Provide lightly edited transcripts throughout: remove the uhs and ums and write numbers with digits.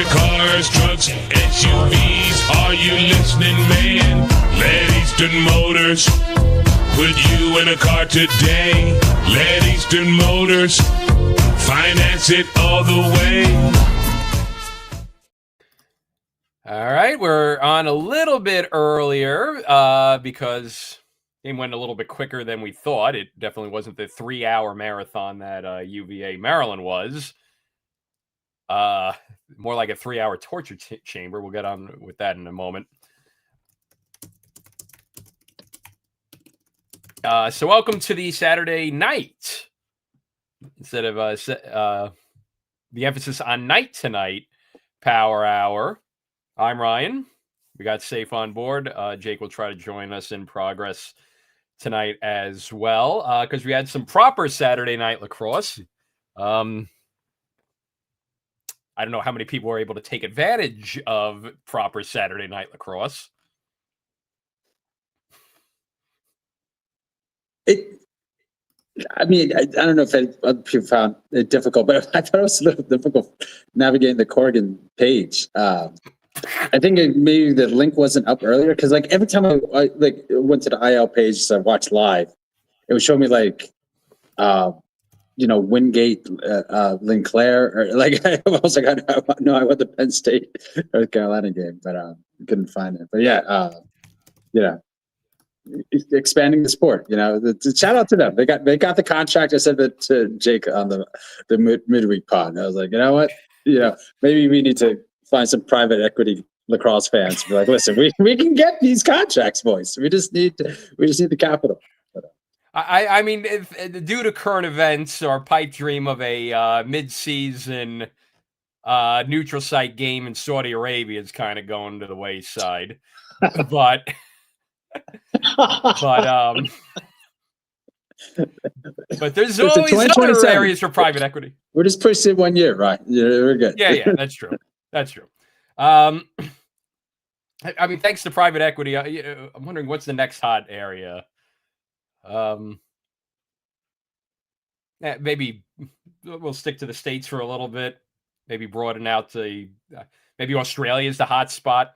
electric cars, trucks, SUVs. Are you listening, man? Let Eastern Motors put you in a car today. Let Eastern Motors finance it all the way. All right, we're on a little bit earlier because the game went a little bit quicker than we thought. It definitely wasn't the 3-hour marathon that UVA Maryland was. More like a 3-hour torture chamber. We'll get on with that in a moment. So welcome to the Saturday night. Instead of the emphasis on night tonight, Power Hour. I'm Ryan. We got Safe on board. Jake will try to join us in progress tonight as well because we had some proper Saturday night lacrosse. I don't know how many people were able to take advantage of proper Saturday night lacrosse. I don't know if other people found it difficult, but I thought it was a little difficult navigating the Corrigan page. I think maybe the link wasn't up earlier because, like, every time I went to the IL page to watch live, it would show me Wingate, Linclair, or like I was like, I went to Penn State, North Carolina game, but couldn't find it. But yeah, expanding the sport. Shout out to them. They got the contract. I said that to Jake on the midweek pod. I was like, you know what? Maybe we need to find some private equity lacrosse fans. Be like, listen, we can get these contracts, boys. We just need the capital. I mean, due to current events, our pipe dream of a mid-season neutral site game in Saudi Arabia is kind of going to the wayside. but there's always other areas for private equity. We're just pushing it 1 year, right? Yeah, we're good. Yeah, that's true. That's true. I mean, thanks to private equity, I'm wondering what's the next hot area. Maybe we'll stick to the States for a little bit. Maybe broaden out to maybe Australia is the hot spot.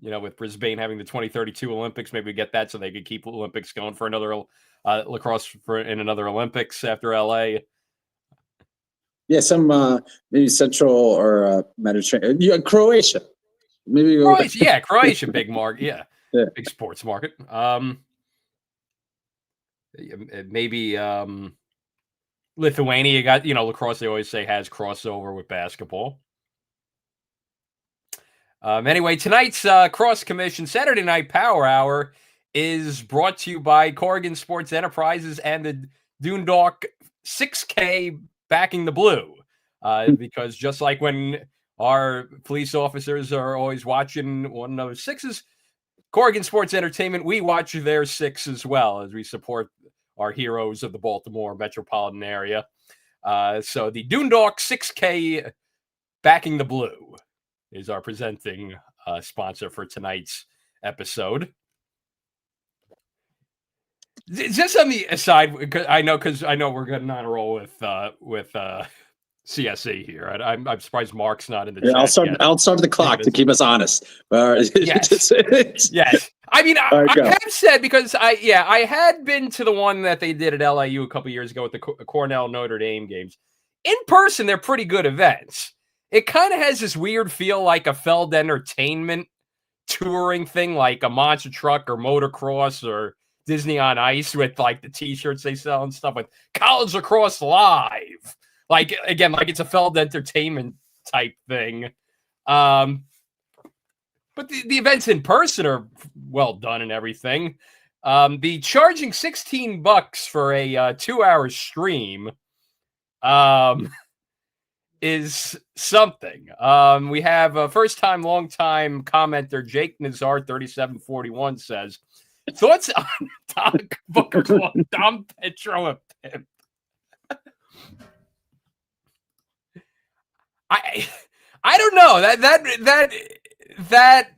With Brisbane having the 2032 Olympics, maybe we get that so they could keep Olympics going for another lacrosse in another Olympics after LA. Yeah, some maybe Central or Mediterranean. Croatia. Maybe Croatia, big market. Yeah, big sports market. Maybe Lithuania got lacrosse. They always say has crossover with basketball. Anyway, tonight's Cross Commission Saturday Night Power Hour is brought to you by Corrigan Sports Enterprises and the Dundalk 6K backing the blue. Because just like when our police officers are always watching one of those sixes, Corrigan Sports Entertainment, we watch their six as well as we support our heroes of the Baltimore metropolitan area. So the Dundalk 6K backing the blue is our presenting sponsor for tonight's episode. Just on the aside, because I know we're getting on a roll with CSE here. I'm surprised Mark's not in the chat. I'll start the clock to keep us honest. Yes. I mean, I have said because I had been to the one that they did at LIU a couple years ago with the Cornell Notre Dame games. In person, they're pretty good events. It kind of has this weird feel like a Feld Entertainment touring thing, like a monster truck or motocross or Disney on Ice with like the T-shirts they sell and stuff with College Lacrosse Live. Like it's a Feld Entertainment type thing. But the events in person are well done and everything. The charging $16 for a 2-hour stream is something. We have a first-time, long-time commenter, Jake Nazar 3741 says, thoughts on Doc Booker Dom Petro and Pimp? I don't know. That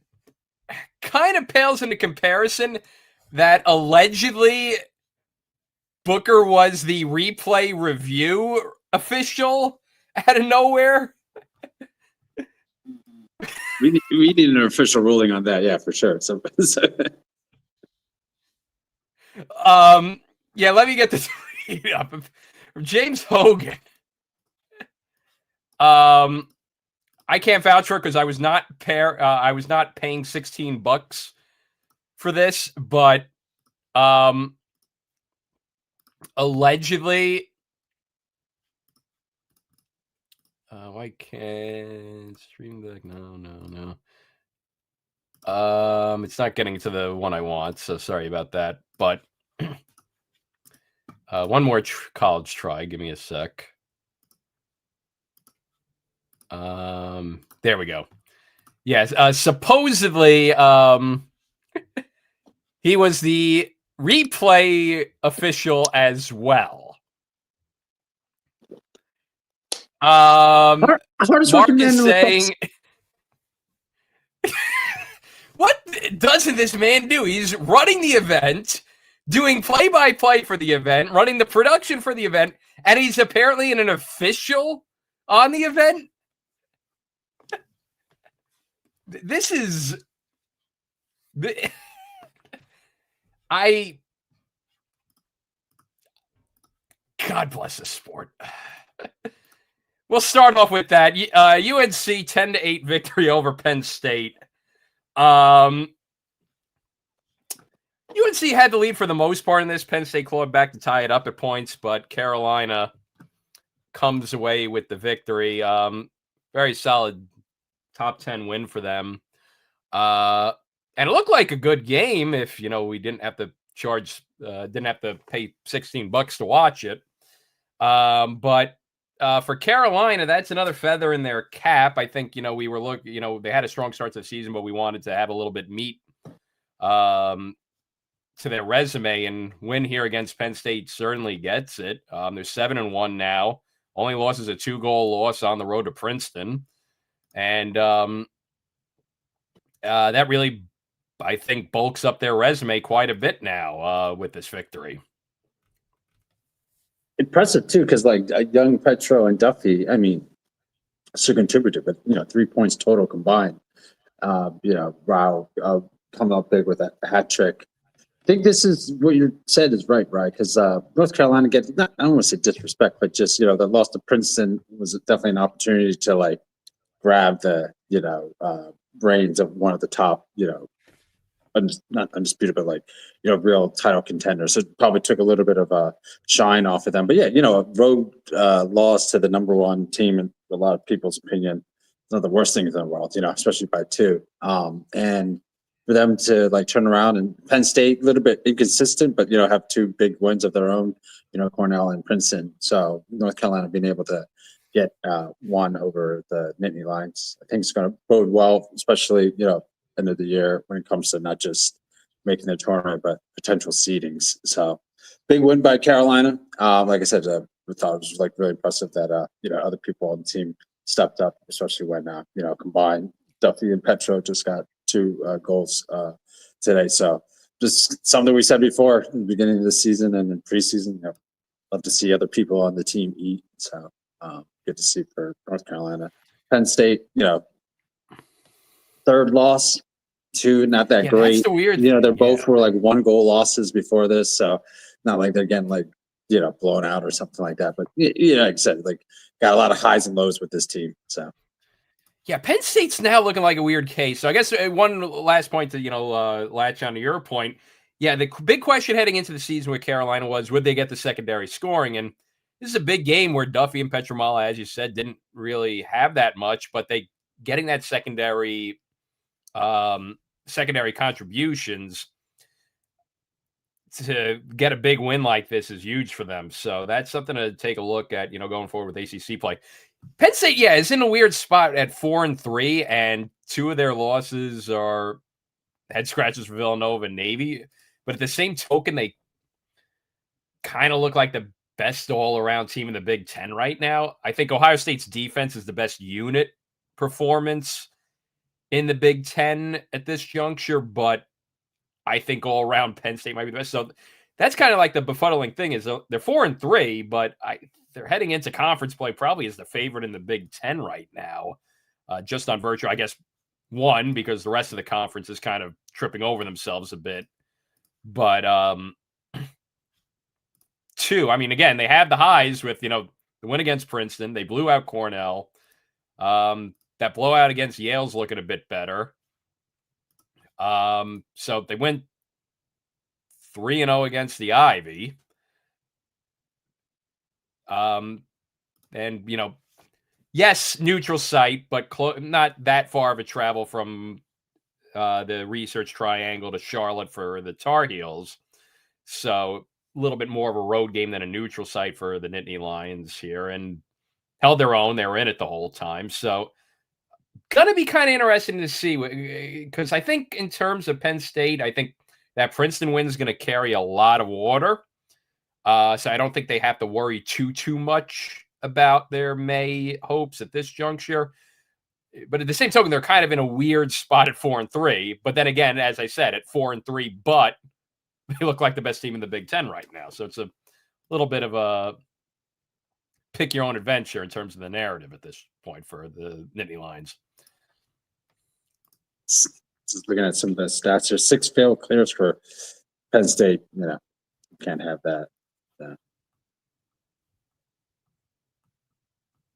kind of pales into comparison that allegedly Booker was the replay review official out of nowhere. we need an official ruling on that. Yeah, for sure. So yeah, let me get this up from James Hogan. I can't vouch for it because I was not paying $16 for this, but allegedly, I can't stream the no. It's not getting to the one I want, so sorry about that. But one more college try. Give me a sec. There we go. Yes, supposedly, he was the replay official as well. Mark is saying, what doesn't this man do? He's running the event, doing play-by-play for the event, running the production for the event, and he's apparently an official on the event. This is God bless this sport. We'll start off with that. UNC 10-8 victory over Penn State. UNC had the lead for the most part in this. Penn State clawed back to tie it up at points, but Carolina comes away with the victory. Very solid top 10 win for them. And it looked like a good game if, we didn't have to pay $16 to watch it. But for Carolina, that's another feather in their cap. I think, we were they had a strong start to the season, but we wanted to have a little bit meat to their resume, and win here against Penn State certainly gets it. They're 7-1 now. Only loss is a 2-goal loss on the road to Princeton. And that really, I think, bulks up their resume quite a bit now with this victory. Impressive, too, because young Petro and Duffy, I mean, it's a contributor, but, 3 points total combined. Rao coming up big with a hat trick. I think this is what you said is right, because North Carolina gets, I don't want to say disrespect, but just, the loss to Princeton was definitely an opportunity to, grab the, reins of one of the top, not undisputed, but real title contenders. So it probably took a little bit of a shine off of them. But yeah, a road loss to the number one team in a lot of people's opinion, it's not the worst thing in the world, especially by 2. And for them to turn around, and Penn State a little bit inconsistent, but have 2 big wins of their own, Cornell and Princeton. So North Carolina being able to get one over the Nittany Lions, I think it's going to bode well, especially end of the year when it comes to not just making the tournament but potential seedings. So big win by Carolina. Like I said, I thought it was really impressive that other people on the team stepped up, especially when combined Duffy and Petro just got 2 goals today. So just something we said before in the beginning of the season and in preseason. Love to see other people on the team eat. So good to see for North Carolina. Penn State, 3rd loss, 2 not that great. That's the weird they're both were 1-goal losses before this, so not like they're getting blown out or something like that. But like I said, got a lot of highs and lows with this team. So yeah, Penn State's now looking like a weird case. So I guess one last point to latch on to your point. Yeah, the big question heading into the season with Carolina was, would they get the secondary scoring? And this is a big game where Duffy and Petromala, as you said, didn't really have that much, but they getting that secondary contributions to get a big win like this is huge for them. So that's something to take a look at, going forward with ACC play. Penn State, is in a weird spot at 4-3, and 2 of their losses are head scratches for Villanova and Navy. But at the same token, they kind of look like the best all-around team in the Big Ten right now. I think Ohio State's defense is the best unit performance in the Big Ten at this juncture, but I think all around Penn State might be the best. So that's kind of the befuddling thing is they're 4-3, but they're heading into conference play probably as the favorite in the Big Ten right now, just on virtue, I guess, One, because the rest of the conference is kind of tripping over themselves a bit. But two, I mean, again, they had the highs with, the win against Princeton. They blew out Cornell. That blowout against Yale's looking a bit better. So they went 3-0 against the Ivy. And, yes, neutral site, but not that far of a travel from the Research Triangle to Charlotte for the Tar Heels. So a little bit more of a road game than a neutral site for the Nittany Lions here, and held their own. They were in it the whole time. So going to be kind of interesting to see, because I think in terms of Penn State, I think that Princeton win is going to carry a lot of water. So I don't think they have to worry too much about their May hopes at this juncture. But at the same token, they're kind of in a weird spot at 4-3. But then again, as I said, at 4-3, but they look like the best team in the Big Ten right now. So it's a little bit of a pick your own adventure in terms of the narrative at this point for the Nittany Lions. Just looking at some of the stats, there's 6 failed clears for Penn State. Can't have that.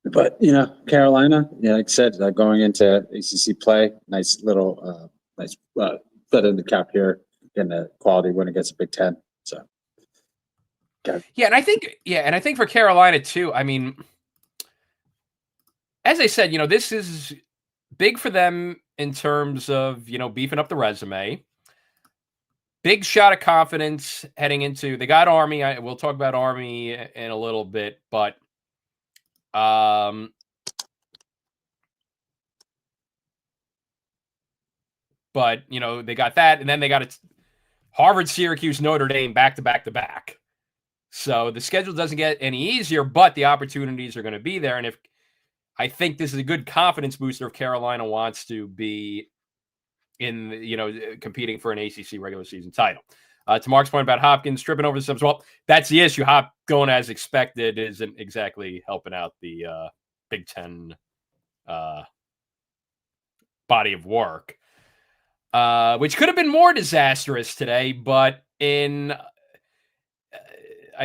But Carolina, like I said, going into ACC play, nice little, foot in the cap here, getting a quality win against a Big Ten. So, okay. And I think for Carolina too. I mean, as I said, this is big for them in terms of beefing up the resume. Big shot of confidence heading into. They got Army. We'll talk about Army in a little bit, but. But they got that, and then they got Harvard, Syracuse, Notre Dame back to back. So the schedule doesn't get any easier, but the opportunities are going to be there. And I think this is a good confidence booster if Carolina wants to be in, competing for an ACC regular season title. To Mark's point about Hopkins tripping over the subs, well, that's the issue. Hop going as expected isn't exactly helping out the Big Ten body of work, which could have been more disastrous today. But I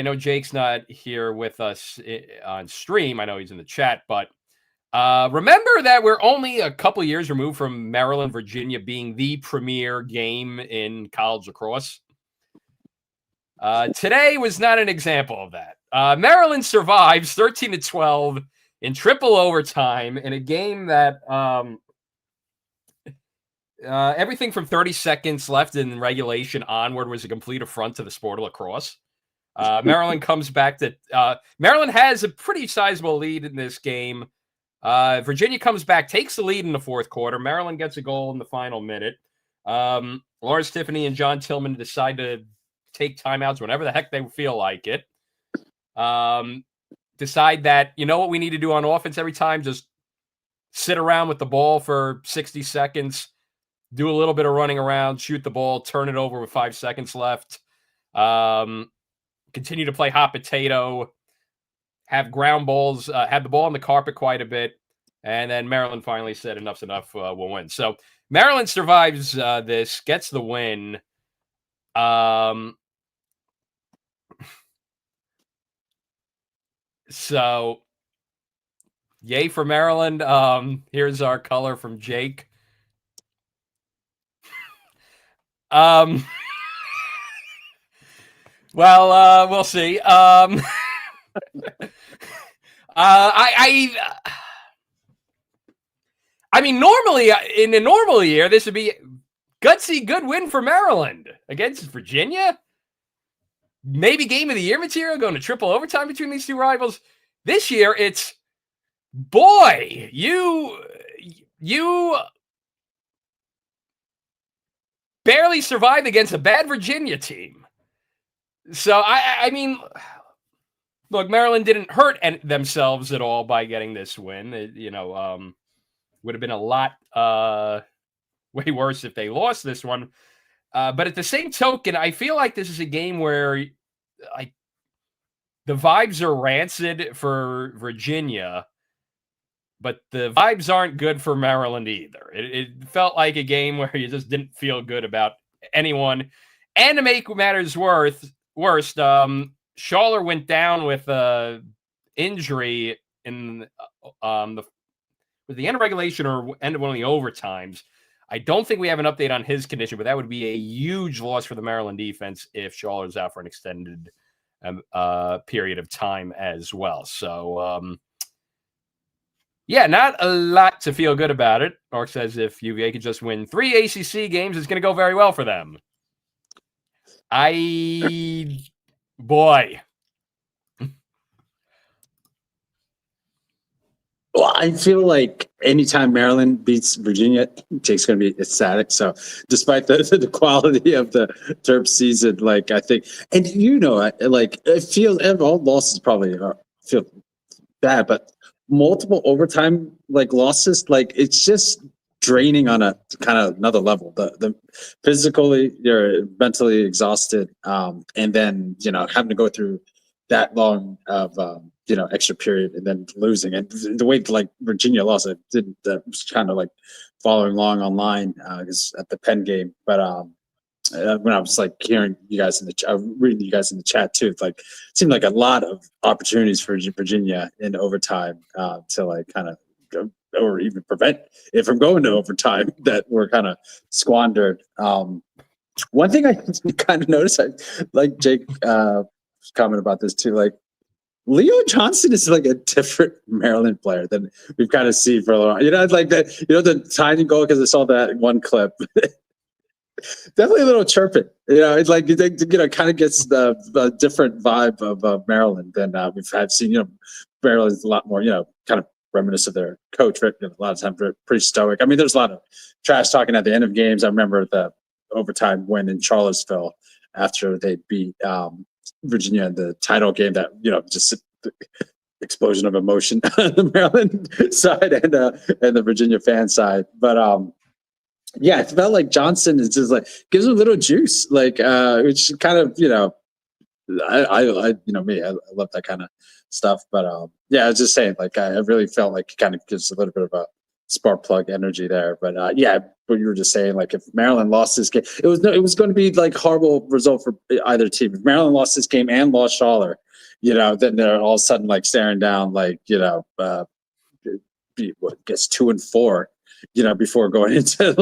know Jake's not here with us on stream. I know he's in the chat, but remember that we're only a couple years removed from Maryland, Virginia being the premier game in college lacrosse. Today was not an example of that. Maryland survives 13-12 in triple overtime in a game that everything from 30 seconds left in regulation onward was a complete affront to the sport of lacrosse. Maryland comes back to Maryland has a pretty sizable lead in this game. Virginia comes back, takes the lead in the fourth quarter. Maryland gets a goal in the final minute. Lawrence Tiffany and John Tillman decide to take timeouts whenever the heck they feel like it. Decide that, what we need to do on offense every time? Just sit around with the ball for 60 seconds, do a little bit of running around, shoot the ball, turn it over with 5 seconds left. Continue to play hot potato, have ground balls, have the ball on the carpet quite a bit. And then Maryland finally said enough's enough, we'll win. So Maryland survives this, gets the win. So, yay for Maryland. Here's our color from Jake. Well, we'll see. I mean, normally in a normal year, this would be gutsy, good win for Maryland against Virginia. Maybe game of the year material, going to triple overtime between these two rivals. This year, it's, boy, you barely survived against a bad Virginia team. So, I mean, look, Maryland didn't hurt themselves at all by getting this win. It, would have been a lot way worse if they lost this one. But at the same token, I feel like this is a game where the vibes are rancid for Virginia. but the vibes aren't good for Maryland either. It felt like a game where you just didn't feel good about anyone. And to make matters worse, Schaller went down with injury in the end of regulation or end of one of the overtimes. I don't think we have an update on his condition, but that would be a huge loss for the Maryland defense if Schaller's out for an extended period of time as well. So, yeah, not a lot to feel good about it. Mark says if UVA could just win 3 ACC games, it's going to go very well for them. Boy. Well, I feel like anytime Maryland beats Virginia, Jake's going to be ecstatic. So, despite the quality of the Terp season, like I think, and it feels all losses probably feel bad, but multiple overtime losses, it's just draining on a kind of another level. The physically, you're mentally exhausted, and then having to go through that long of extra period and then losing, and the way Virginia lost, it didn't was kind of following along online at the Penn game, but when I was hearing you guys reading you guys in the chat too, it seemed like a lot of opportunities for Virginia in overtime to kind of go, or even prevent it from going to overtime that were kind of squandered. One thing I kind of noticed, Jake comment about this too, Leo Johnson is a different Maryland player than we've kind of seen for a little while. The tiny goal, because I saw that one clip. Definitely a little chirping. It kind of gets the different vibe of Maryland than we've had seen. Maryland's a lot more, kind of reminiscent of their coach. Right? A lot of times they're pretty stoic. I mean, there's a lot of trash talking at the end of games. I remember the overtime win in Charlottesville after they beat Virginia in the title game. That just the explosion of emotion on the Maryland side and the Virginia fan side, but yeah, it felt like Johnson is just gives him a little juice, which kind of I love that kind of stuff. But yeah, I was just saying, I really felt like it kind of gives a little bit of a spark plug energy there. But yeah, what you were just saying, if Maryland lost this game, it was going to be horrible result for either team. If Maryland lost this game and lost Schaller, then they're all of a sudden staring down what gets 2-4. Before going into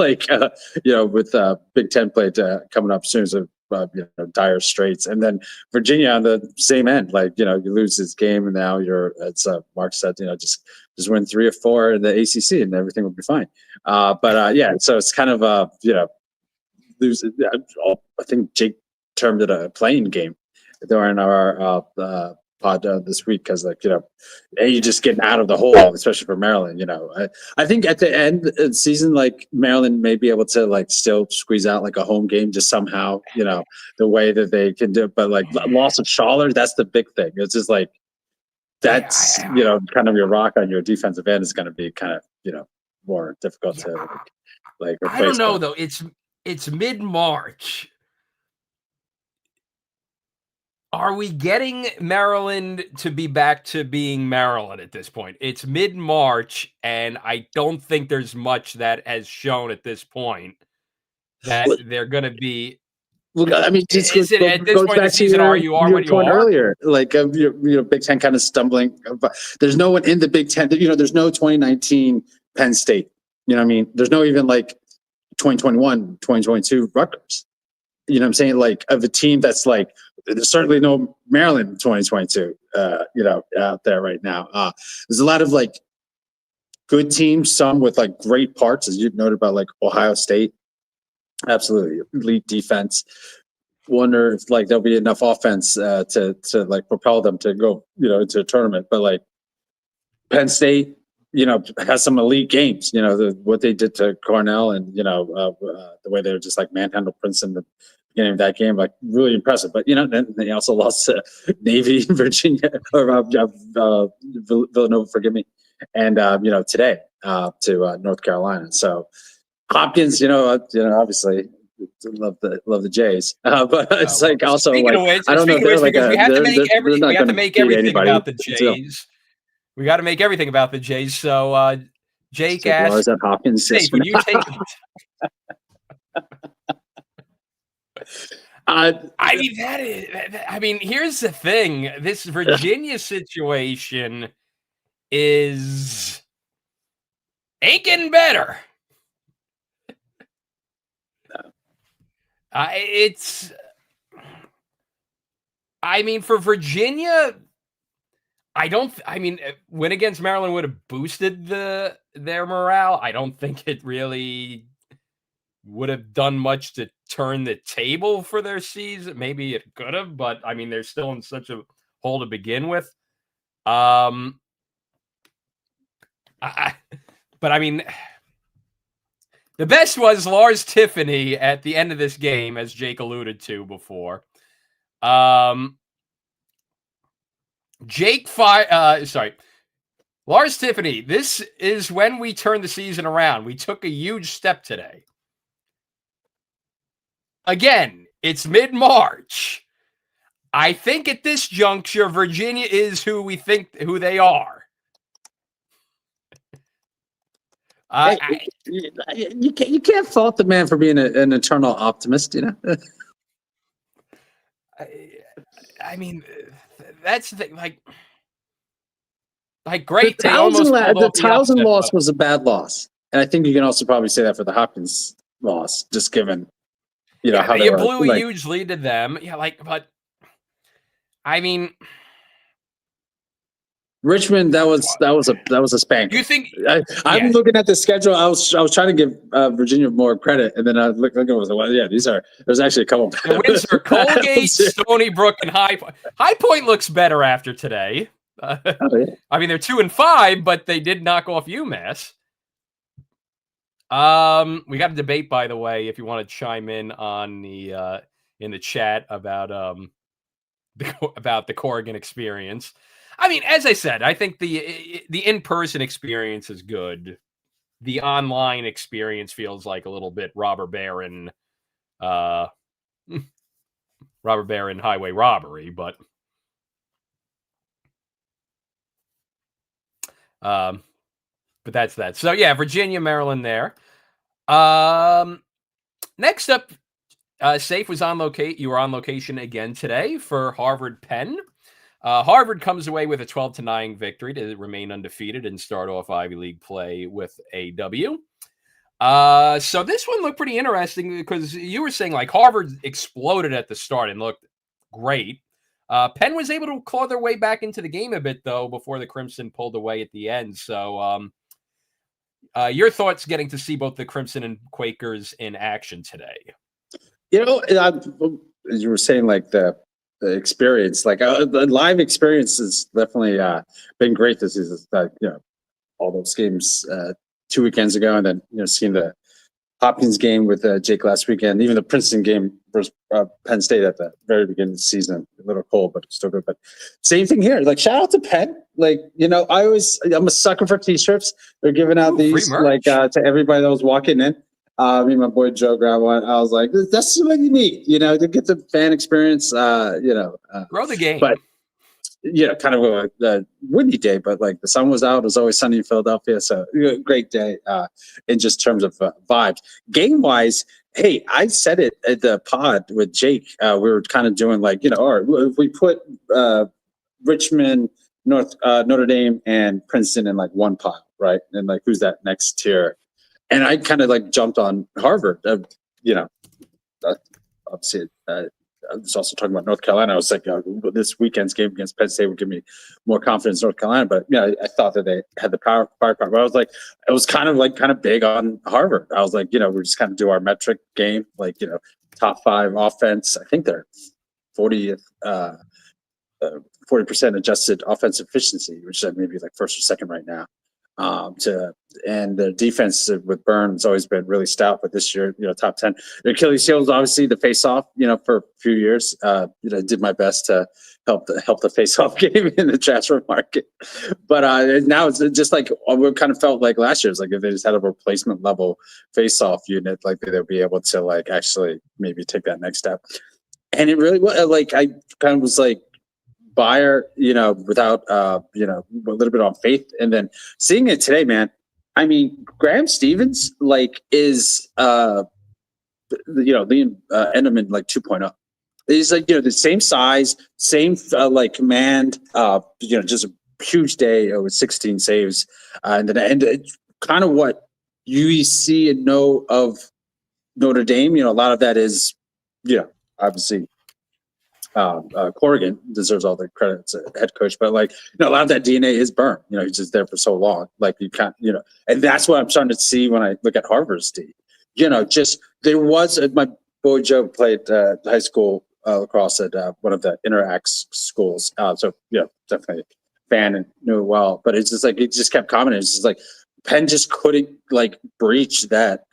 with Big Ten play coming up soon, so dire straits, and then Virginia on the same end, you lose this game, and now as Mark said, just win 3 or 4 in the ACC, and everything will be fine. But yeah, so it's kind of lose. I think Jake termed it a playing game during our pod this week, because you just getting out of the hole, especially for Maryland. I think at the end of the season, Maryland may be able to still squeeze out a home game just somehow, the way that they can do it. But loss of Schaller, that's the big thing. It's just that's kind of your rock on your defensive end is going to be kind of more difficult to replace. I don't know though. It's mid-March. Are we getting Maryland to be back to being Maryland at this point? It's mid-March, and I don't think there's much that has shown at this point that they're going to be. Look, I mean, at this point in the season, are you what you are? Earlier, Big Ten kind of stumbling. There's no one in the Big Ten. There's no 2019 Penn State. You know what I mean? There's no even 2021, 2022 Rutgers. You know what I'm saying? Of a team that's there's certainly no Maryland in 2022, out there right now. There's a lot of good teams, some with great parts, as you've noted about Ohio State. Absolutely elite defense. Wonder if there'll be enough offense to propel them to go into a tournament. But Penn State, has some elite games. What they did to Cornell, and the way they were just manhandled Princeton the beginning of that game, really impressive. But then they also lost to Navy, Virginia, or Villanova, forgive me, and today to North Carolina. So Hopkins, obviously love the Jays, but it's also I don't know. They're we have to make everything about the Jays. We got to make everything about the Jays. So Jake asked, Hopkins, Safe, would you take I mean, here's the thing. This Virginia situation ain't getting better. For Virginia, win against Maryland would have boosted their morale. I don't think it really would have done much to turn the table for their season. Maybe it could have, but they're still in such a hole to begin with. The best was Lars Tiffany at the end of this game, as Jake alluded to before. Lars Tiffany, this is when we turned the season around. We took a huge step today. Again, it's mid-March. I think at this juncture, Virginia is who they are. You can't fault the man for being an eternal optimist, you know. That's the thing. Great. The Townsend loss was a bad loss, and I think you can also probably say that for the Hopkins loss, just given how they blew a huge lead to them. Richmond, that was a spank. You think? I'm looking at the schedule. I was trying to give Virginia more credit, and then I looked at it. Well, yeah, there's actually a couple. The wins are Colgate, Stony Brook, and High Point. High Point looks better after today. They're 2-5, but they did knock off UMass. We got a debate, by the way, if you want to chime in on the in the chat about the Corrigan experience. As I said, I think the in-person experience is good. The online experience feels like a little bit robber baron highway robbery, but that's that. So yeah, Virginia, Maryland there. Next up, Safe was on location. You were on location again today for Harvard Penn. Harvard comes away with a 12-9 victory to remain undefeated and start off Ivy League play with a W. So this one looked pretty interesting because you were saying Harvard exploded at the start and looked great. Penn was able to claw their way back into the game a bit, though, before the Crimson pulled away at the end. So your thoughts getting to see both the Crimson and Quakers in action today? As you were saying, the experience, the live experience has definitely been great this season. All those games 2 weekends ago, and then seeing the Hopkins game with Jake last weekend, even the Princeton game versus Penn State at the very beginning of the season. A little cold, but still good. But same thing here. Shout out to Penn. I'm a sucker for T-shirts. They're giving out these to everybody that was walking in. Me and my boy Joe grabbed one. I was like, that's what you need, to get the fan experience, grow the game. But, kind of a windy day, but the sun was out. It was always sunny in Philadelphia. So great day in just terms of vibes. Game-wise, hey, I said it at the pod with Jake. We were kind of doing all right, if we put Richmond, Notre Dame, and Princeton in one pile, right? And who's that next tier? And I kind of jumped on Harvard. Obviously, I was also talking about North Carolina. I was this weekend's game against Penn State would give me more confidence in North Carolina. But I thought that they had the power. But I was it was kind of big on Harvard. I was we're just kind of do our metric game, top 5 offense. I think they're 40% adjusted offensive efficiency, which is maybe first or second right now. And the defense with Burns has always been really stout, but this year, top 10. Their Achilles heel is obviously the face-off. For a few years, did my best to help the face-off game in the transfer market. But now it's just we kind of felt like last year. It's if they just had a replacement level face-off unit, they'd be able to actually maybe take that next step. And it really was I kind of was buyer, without a little bit on faith, and then seeing it today, man. I mean, Graham Stevens is Liam Enderman 2.0. He's the same size, same command. Just a huge day with 16 saves, and it's kind of what you see and know of Notre Dame. A lot of that is, obviously. Corrigan deserves all the credit as a head coach, but a lot of that DNA is burned. He's just there for so long. You can't, and that's what I'm starting to see when I look at Harvard's team. Just there was my boy Joe played high school lacrosse at one of the Interact schools, so definitely a fan and knew it well. But it's just it just kept commenting. It's just Penn just couldn't breach that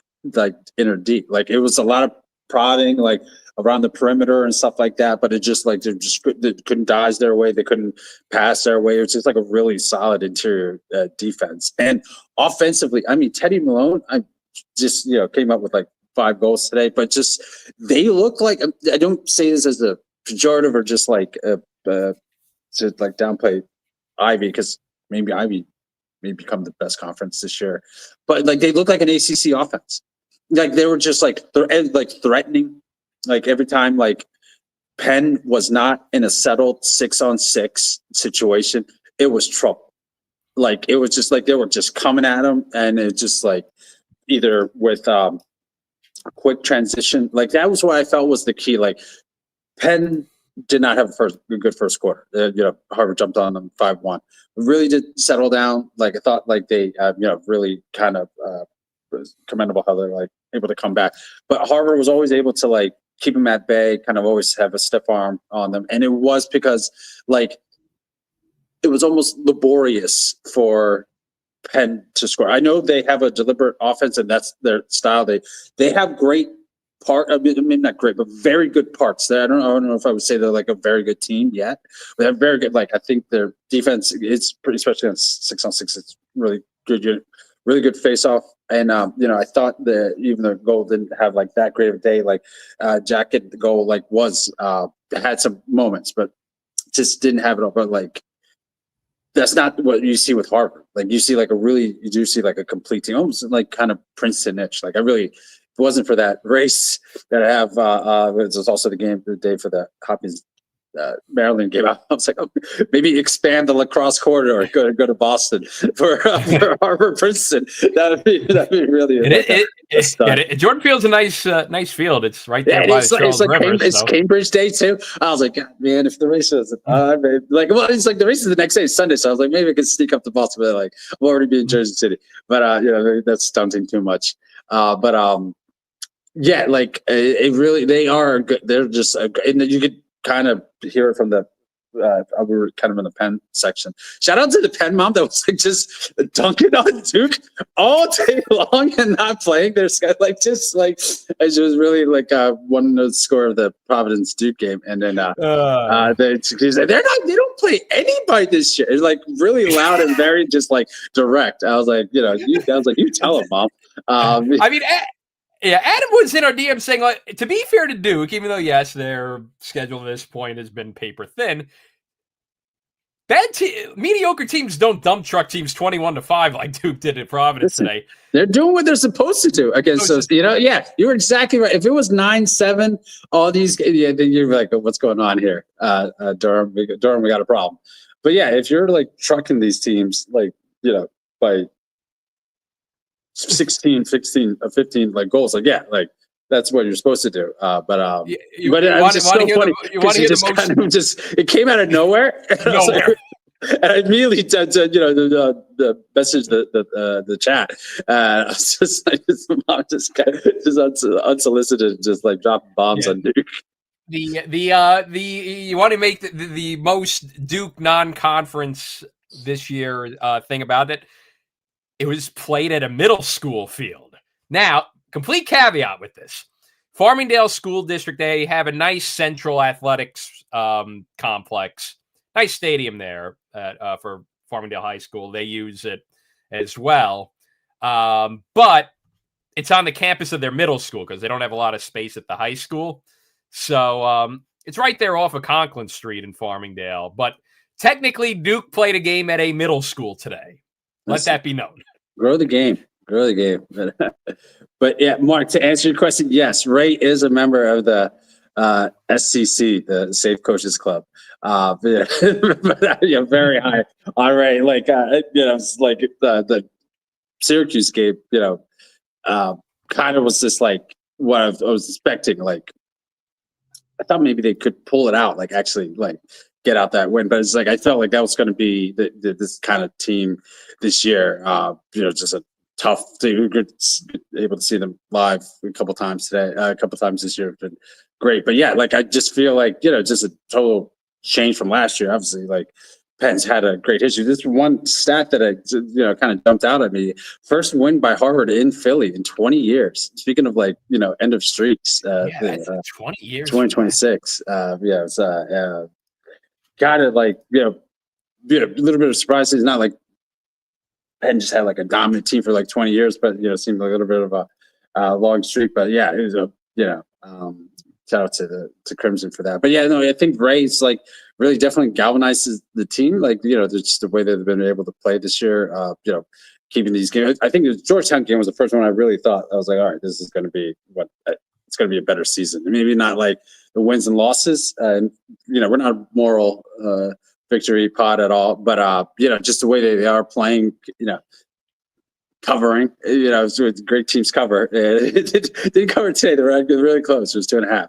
inner deep. It was a lot of prodding around the perimeter and stuff like that, but it just they couldn't dodge their way, they couldn't pass their way. It was just a really solid interior defense. And offensively, I mean, Teddy Malone, I just came up with 5 goals today, but just they look I don't say this as a pejorative or just to downplay Ivy, because maybe Ivy may become the best conference this year, but they look like an ACC offense. They were just threatening. Every time Penn was not in a settled 6-on-6 situation, it was trouble. It was just they were just coming at him, and it just either with a quick transition. That was what I felt was the key. Penn did not have a good first quarter. Harvard jumped on them 5-1. Really did settle down. I thought they really kind of was commendable how they're able to come back. But Harvard was always able to keep them at bay, kind of always have a stiff arm on them. And it was because it was almost laborious for Penn to score. I know they have a deliberate offense and that's their style. They have great maybe not great, but very good parts. I don't know if I would say they're a very good team yet. They have very good, I think their defense is pretty, especially on 6-on-6, it's really good. Really good face-off. And, I thought that even the goal didn't have that great of a day. Jack at the goal, was, had some moments, but just didn't have it all. But that's not what you see with Harvard. You see you do see a complete team, almost kind of Princeton-ish. If it wasn't for that race that I have, it was also the day for the Hopkins Maryland game. I was maybe expand the lacrosse corridor, go to Boston for Harvard Princeton. That'd be really. Jordan Field's a nice field. It's right there by the Charles River. It's Cambridge Day too. I was God, man, if the race was it's the race is the next day, it's Sunday. So I was maybe I could sneak up to Boston. But I'll already be in Jersey City. But that's stunting too much. Yeah, it really, they are good. They're just, and you could kind of hear it from the, we were kind of in the Penn section. Shout out to the Penn mom that was just dunking on Duke all day long and not playing their schedule. It was really wanting to score of the Providence Duke game. And then they don't play anybody this year. It's really loud and very just direct. I was you tell them, mom. I mean, yeah, Adam was in our DM saying, to be fair to Duke, even though, yes, their schedule at this point has been paper thin, mediocre teams don't dump truck teams 21-5 like Duke did at Providence today. They're doing what they're supposed to do against those. Yeah, you were exactly right. If it was 9-7, all these, then you're what's going on here? Durham, we got a problem. But yeah, if you're trucking these teams, by 16, 16, 15 goals. That's what you're supposed to do. But it was just so funny because it came out of nowhere. And I immediately the message the chat. I was just mom just unsolicited, just dropping bombs on Duke. You want to make the most Duke non-conference this year thing about it. It was played at a middle school field. Now, complete caveat with this. Farmingdale School District, they have a nice central athletics complex. Nice stadium there for Farmingdale High School. They use it as well. But it's on the campus of their middle school because they don't have a lot of space at the high school. So It's right there off of Conklin Street in Farmingdale. But technically, Duke played a game at a middle school today. Let that be known. Grow the game. But yeah, Mark, to answer your question, yes, Ray is a member of the SCC, the Safe Coaches Club. Very high on Ray. Like, it's like the Syracuse game, kind of was just like what I was expecting. Like, I thought maybe they could pull it out, like actually like get out that win. But it's like I felt like that was going to be this kind of team this year. Just a tough thing. We were able to see them live a couple times today, a couple times this year. Been great. But yeah, like I just feel like just a total change from last year. Obviously, like Penn's had a great history. This one stat that I kind of jumped out at me: first win by Harvard in Philly in 20 years. Speaking of like end of streaks, 20 years, 2026. It's kind of like a little bit of surprise. It's not like Penn just had like a dominant team for like 20 years, but seemed like a little bit of a long streak. But yeah, it was shout out to Crimson for that. But yeah, no, I think Ray's like really definitely galvanizes the team. Like, just the way they've been able to play this year, keeping these games. I think the Georgetown game was the first one I really thought I was like, all right, this is going to be it's going to be a better season. Maybe not like the wins and losses. And, we're not a moral victory pod at all, but, just the way they are playing, covering, with great teams cover. It didn't cover today. They were really close. It was 2.5.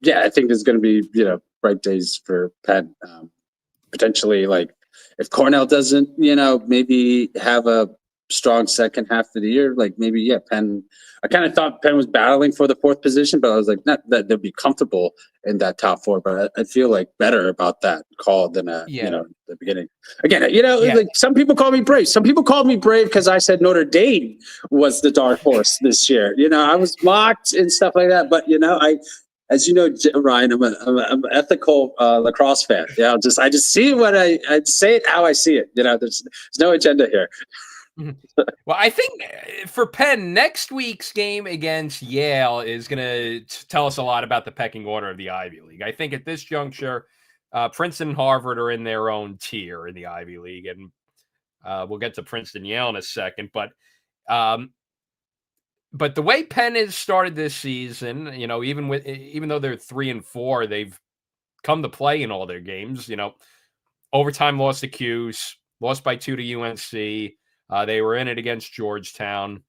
I think there's going to be, bright days for Penn. Potentially, like if Cornell doesn't, maybe have a strong second half of the year, like maybe, Penn. I kind of thought Penn was battling for the 4th position, but I was like, not that they'll be comfortable in that top 4. But I feel like better about that call than the beginning. Again, like some people call me brave. Some people called me brave because I said Notre Dame was the dark horse this year. I was mocked and stuff like that. But as you know, Ryan, I'm an ethical lacrosse fan. I just see what I say it how I see it. There's no agenda here. Well, I think for Penn, next week's game against Yale is going to tell us a lot about the pecking order of the Ivy League. I think at this juncture, Princeton and Harvard are in their own tier in the Ivy League, and we'll get to Princeton Yale in a second. But the way Penn has started this season, even though they're 3-4, they've come to play in all their games. Overtime loss to Cuse, lost by 2 to UNC. They were in it against Georgetown,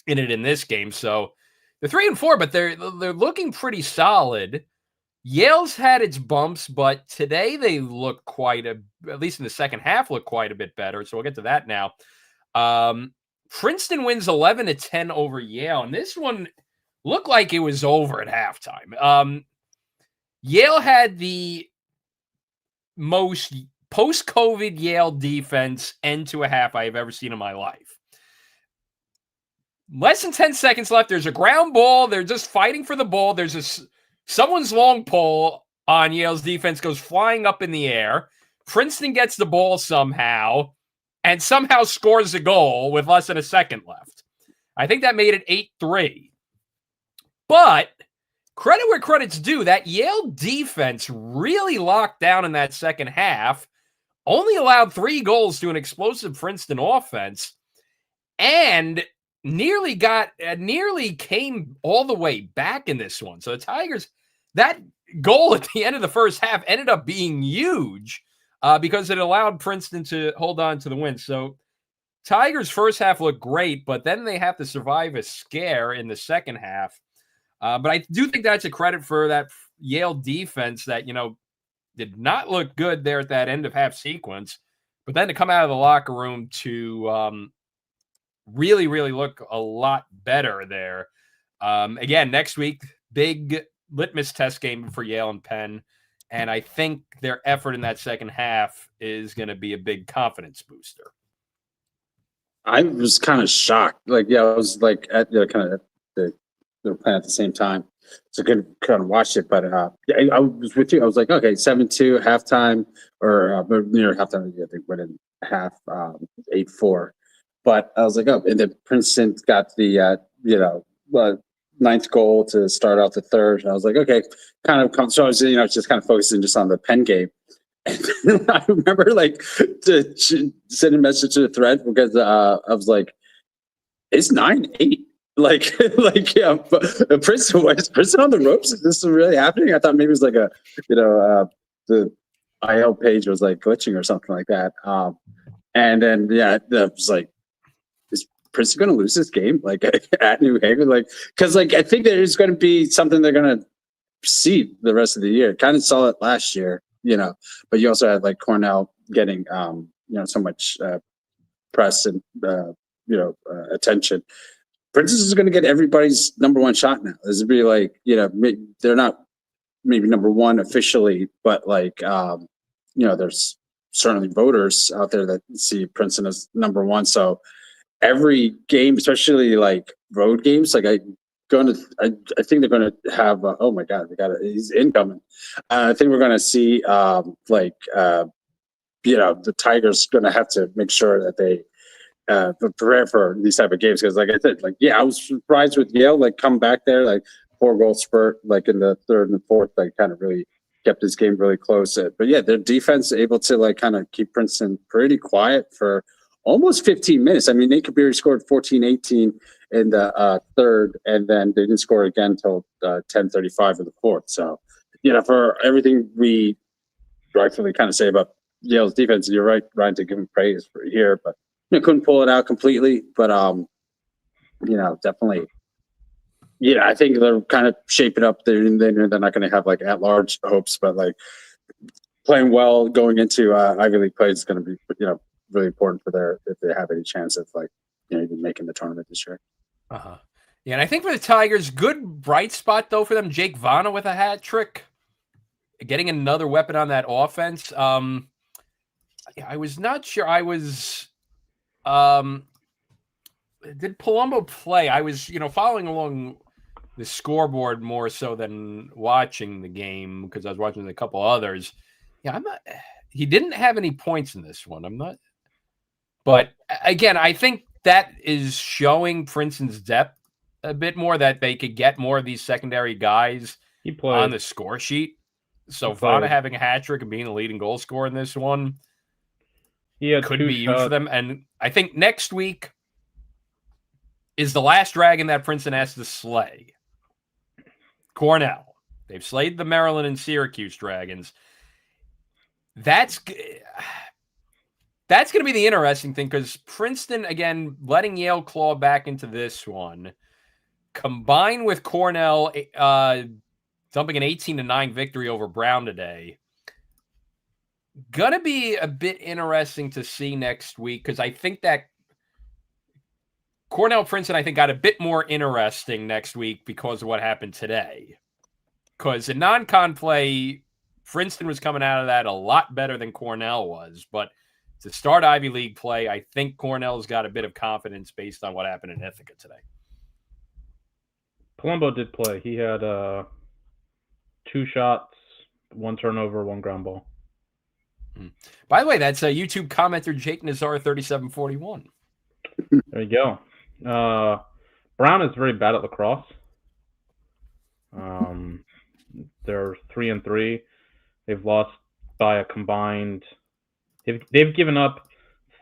in it in this game. So they're 3-4, but they're looking pretty solid. Yale's had its bumps, but today they look at least in the second half, look quite a bit better. So we'll get to that now. Princeton wins 11-10 over Yale, and this one looked like it was over at halftime. Yale had the most post-COVID Yale defense end to a half I have ever seen in my life. Less than 10 seconds left. There's a ground ball. They're just fighting for the ball. There's someone's long pole on Yale's defense goes flying up in the air. Princeton gets the ball somehow and somehow scores a goal with less than a second left. I think that made it 8-3. But credit where credit's due, that Yale defense really locked down in that second half. Only allowed 3 goals to an explosive Princeton offense, and nearly came all the way back in this one. So the Tigers, that goal at the end of the first half ended up being huge because it allowed Princeton to hold on to the win. So Tigers' first half looked great, but then they have to survive a scare in the second half. But I do think that's a credit for that Yale defense that, did not look good there at that end of half sequence, but then to come out of the locker room to really, really look a lot better there. Again, next week, big litmus test game for Yale and Penn, and I think their effort in that second half is going to be a big confidence booster. I was kind of shocked. I was like at they were playing at the same time. So I couldn't kind of watch it, but I was with you. I was like, okay, 7-2 halftime, or near halftime. I think went in half 8-4. But I was like, oh, and then Princeton got the ninth goal to start out the third. And I was like, okay, kind of. So I was, just kind of focusing just on the Penn game. And I remember like sending a message to the thread because I was like, it's 9-8. Like, yeah, but Princeton on the ropes? Is this really happening? I thought maybe it was like the IL page was like glitching or something like that. And then, I was like, is Princeton going to lose this game? Like at New Haven? Like, because like, I think there's going to be something they're going to see the rest of the year. Kind of saw it last year, but you also had like Cornell getting, so much press and, attention. Princeton is going to get everybody's number one shot now. This would be like, they're not maybe number one officially, but like, there's certainly voters out there that see Princeton as number one. So every game, especially like road games, like I think they're going to have, oh my God, he's incoming. I think we're going to see the Tigers going to have to make sure that they, prepare for these type of games because, like I said, I was surprised with Yale, like come back there, like 4-goal spurt, like in the third and fourth, like kind of really kept this game really close. But yeah, their defense able to like kind of keep Princeton pretty quiet for almost 15 minutes. I mean, Nate Kabiri scored 14-18 in the third, and then they didn't score again until 10:35 in the fourth. So, for everything we rightfully kind of say about Yale's defense, you're right, Ryan, to give him praise for here, but couldn't pull it out completely, but definitely. I think they're kind of shaping up. They're not going to have like at-large hopes, but like playing well going into Ivy League play is going to be really important for if they have any chance of like even making the tournament this year. Yeah, and I think for the Tigers, good bright spot though for them. Jake Vana with a hat trick, getting another weapon on that offense. I was not sure. Did Palumbo play? I was, following along the scoreboard more so than watching the game because I was watching a couple others. Yeah, he didn't have any points in this one. But again, I think that is showing Princeton's depth a bit more, that they could get more of these secondary guys on the score sheet. So Vana having a hat trick and being the leading goal scorer in this one could be huge for them. And I think next week is the last dragon that Princeton has to slay. Cornell. They've slayed the Maryland and Syracuse Dragons. That's going to be the interesting thing because Princeton, again, letting Yale claw back into this one, combined with Cornell dumping an 18-9 victory over Brown today, gonna be a bit interesting to see next week because I think that Cornell Princeton, I think, got a bit more interesting next week because of what happened today. Because in non-con play, Princeton was coming out of that a lot better than Cornell was. But to start Ivy League play, I think Cornell's got a bit of confidence based on what happened in Ithaca today. Palumbo did play. He had 2 shots, 1 turnover, 1 ground ball. By the way, that's a YouTube commenter, Jake Nazar 3741. There you go. Brown is very bad at lacrosse. They're 3-3. They've lost by a combined. They've given up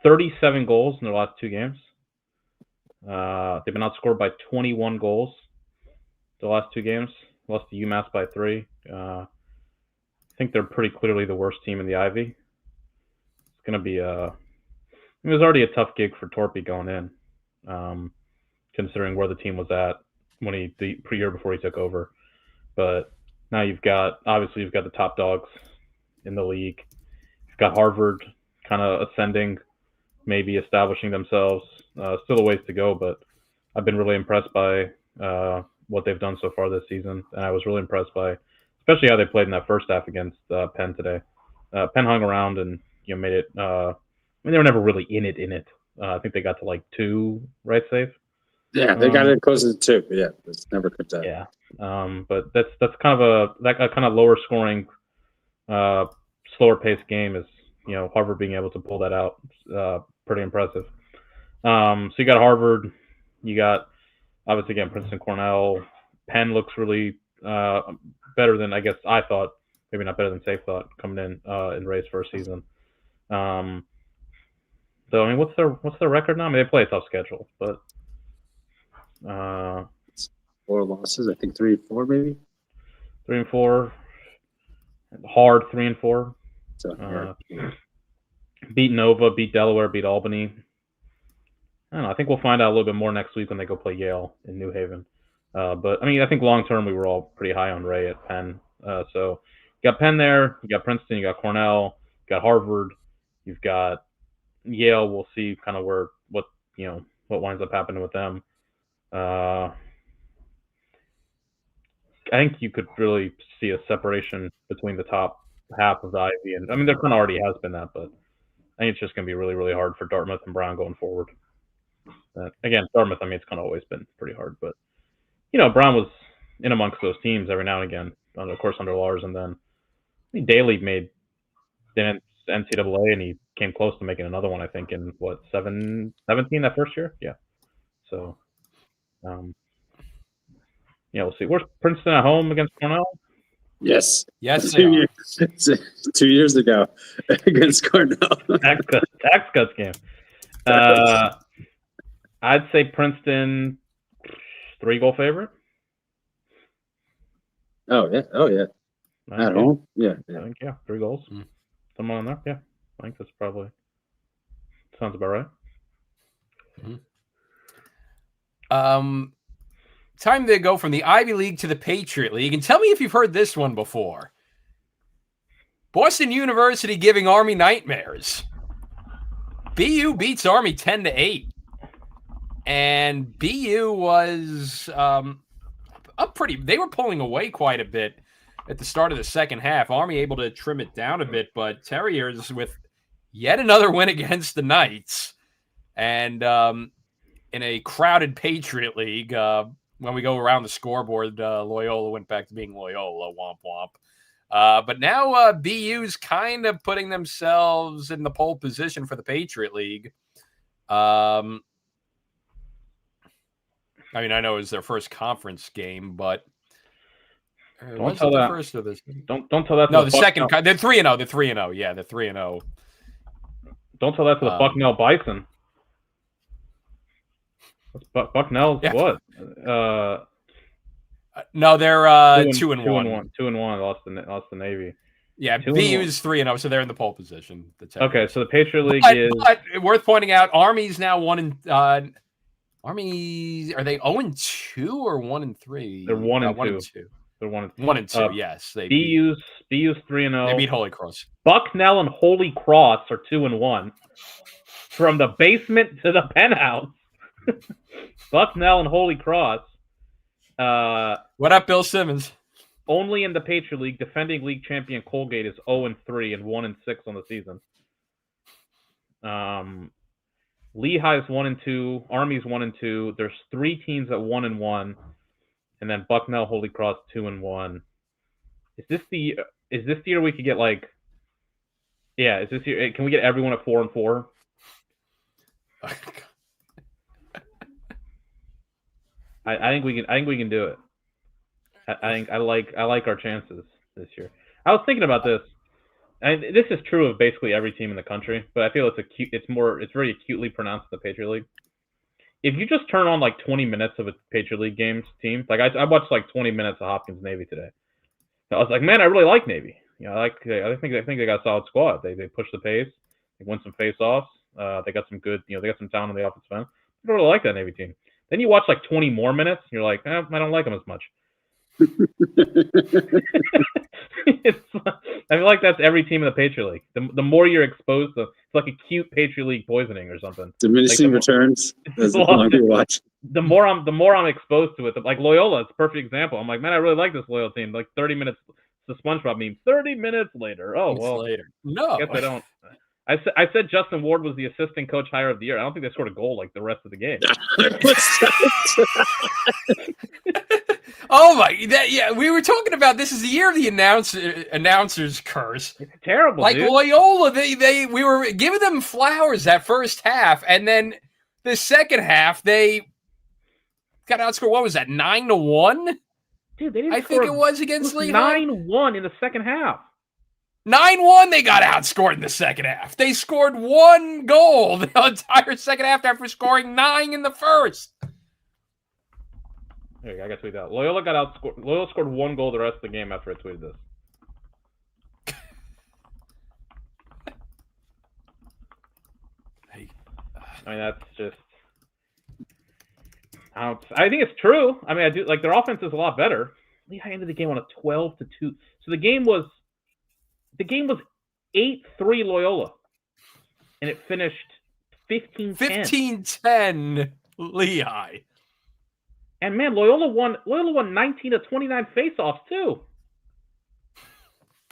37 goals in their last 2 games. They've been outscored by 21 goals the last 2 games. Lost to UMass by 3. I think they're pretty clearly the worst team in the Ivy. It's going to be it was already a tough gig for Torpy going in, considering where the team was at when the year before he took over. But now you've got the top dogs in the league. You've got Harvard kind of ascending, maybe establishing themselves. Still a ways to go, but I've been really impressed by what they've done so far this season, and I was really impressed by especially how they played in that first half against Penn today. Penn hung around and made it. They were never really in it. I think they got to like 2 right save. Yeah, they got it close to 2. But yeah, it's never comes out. Yeah, but that's kind of a kind of lower scoring, slower paced game is Harvard being able to pull that out. Pretty impressive. So you got Harvard, you got obviously again Princeton, Cornell, Penn looks really better than I guess I thought. Maybe not better than Safe thought coming in Ray's first season. So I mean, what's their record now? I mean, they play a tough schedule, but 4 losses. I think 3-4 maybe. 3-4. Hard 3-4. So, beat Nova, beat Delaware, beat Albany. I don't know. I think we'll find out a little bit more next week when they go play Yale in New Haven. But I mean, I think long term we were all pretty high on Ray at Penn. So you got Penn there, you got Princeton, you got Cornell, you got Harvard, you've got Yale. We'll see kind of what winds up happening with them. I think you could really see a separation between the top half of the Ivy, and I mean there kind of already has been that, but I think it's just going to be really, really hard for Dartmouth and Brown going forward. Again, Dartmouth, I mean, it's kind of always been pretty hard, but Brown was in amongst those teams every now and again, of course under Lars, and then I mean, Daly made the NCAA, and he came close to making another one, I think, in 17 that first year, yeah. So, we'll see. Where's Princeton at home against Cornell? Yes. 2 years ago against Cornell. Tax cuts game. I'd say Princeton 3-goal favorite. Oh yeah. At home? Yeah. I think 3 goals. Someone on there? Yeah. I think that's probably sounds about right. Time to go from the Ivy League to the Patriot League. And tell me if you've heard this one before. Boston University giving Army nightmares. BU beats Army 10-8. And BU was up pretty. They were pulling away quite a bit at the start of the second half. Army able to trim it down a bit, but Terriers with yet another win against the Knights. And in a crowded Patriot League, when we go around the scoreboard, Loyola went back to being Loyola, womp womp. But now BU's kind of putting themselves in the pole position for the Patriot League. I mean, I know it was their first conference game, but don't tell that. First of this? Don't tell that. No, the second. They're 3-0. They're 3-0. Yeah, they're 3-0. Don't tell that to the Bucknell Bison. Bucknell's what? No, they're 2-1. 2-1. Lost the Navy. Yeah, BU's 3-0, so they're in the pole position. Okay, so the Patriot League is. But worth pointing out, Army's now 1-. Army, are they 0-2 or 1-3? They're 1-2. They're 1-2. Yes, BU's 3-0. They beat Holy Cross. Bucknell and Holy Cross are 2-1. From the basement to the penthouse. Bucknell and Holy Cross. What up, Bill Simmons? Only in the Patriot League, defending league champion Colgate is 0-3 and 1-6 on the season. Lehigh's 1-2, Army's 1-2. There's 3 teams at 1-1, and then Bucknell, Holy Cross 2-1. Is this the year we could get like? Yeah, is this year? Can we get everyone at 4-4? I think we can do it. I like our chances this year. I was thinking about this. And this is true of basically every team in the country, but I feel it's very acutely pronounced in the Patriot League. If you just turn on like 20 minutes of a Patriot League team, like I watched like 20 minutes of Hopkins Navy today. I was like, man, I really like Navy. I think they got a solid squad. They push the pace. They win some face-offs. They got some good, they got some talent on the offensive end. I don't really like that Navy team. Then you watch like 20 more minutes, and you're like, I don't like them as much. I feel like that's every team in the Patriot League. The more you're exposed to, it's like acute Patriot League poisoning or something. Diminishing returns as the longer you watch. The more I'm exposed to it, like Loyola, it's a perfect example. I'm like, man, I really like this Loyola team. Like 30 minutes, the SpongeBob meme. 30 minutes later. Oh well, later. No, I guess I don't. I said Justin Ward was the assistant coach hire of the year. I don't think they scored a goal like the rest of the game. Oh my! Yeah, we were talking about this is the year of the announcer's curse. It's terrible, like dude. Loyola, we were giving them flowers that first half, and then the second half they got outscored. What was that? 9-1. Dude, they didn't I think it was against Lehigh. 9-1 in the second half. 9-1, they got outscored in the second half. They scored 1 goal the entire second half after scoring 9 in the first. There you go, I got to tweet that. Loyola got outscored. Loyola scored 1 goal the rest of the game after I tweeted this. I mean, that's just. I think it's true. I mean, I do like their offense is a lot better. Lehigh ended the game on a 12-2. So the game was 8-3 Loyola, and it finished 15-10. 15-10 Lehigh. And man, Loyola won 19 of 29 faceoffs too.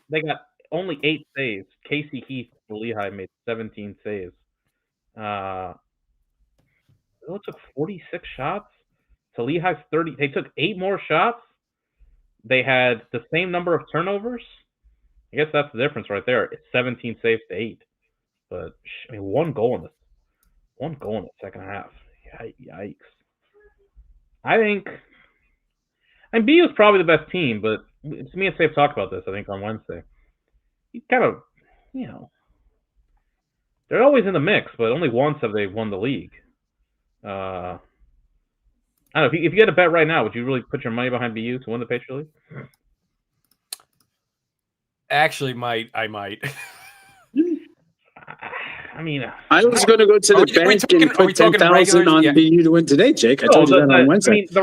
They got only 8 saves. Casey Heath for Lehigh made 17 saves. Loyola took 46 shots to Lehigh's 30. They took 8 more shots. They had the same number of turnovers. I guess that's the difference right there. It's 17 saves to 8. But I mean, 1 goal in the second half. Yikes. I think, and BU is probably the best team, but me and Safe talked about this, I think, on Wednesday. You kind of, they're always in the mix, but only once have they won the league. I don't know, if you had a bet right now, would you really put your money behind BU to win the Patriot League? Actually, I might. I mean, I was going to go to the bank and put 10,000 on BU to win today, Jake. I told you that on Wednesday. I mean, the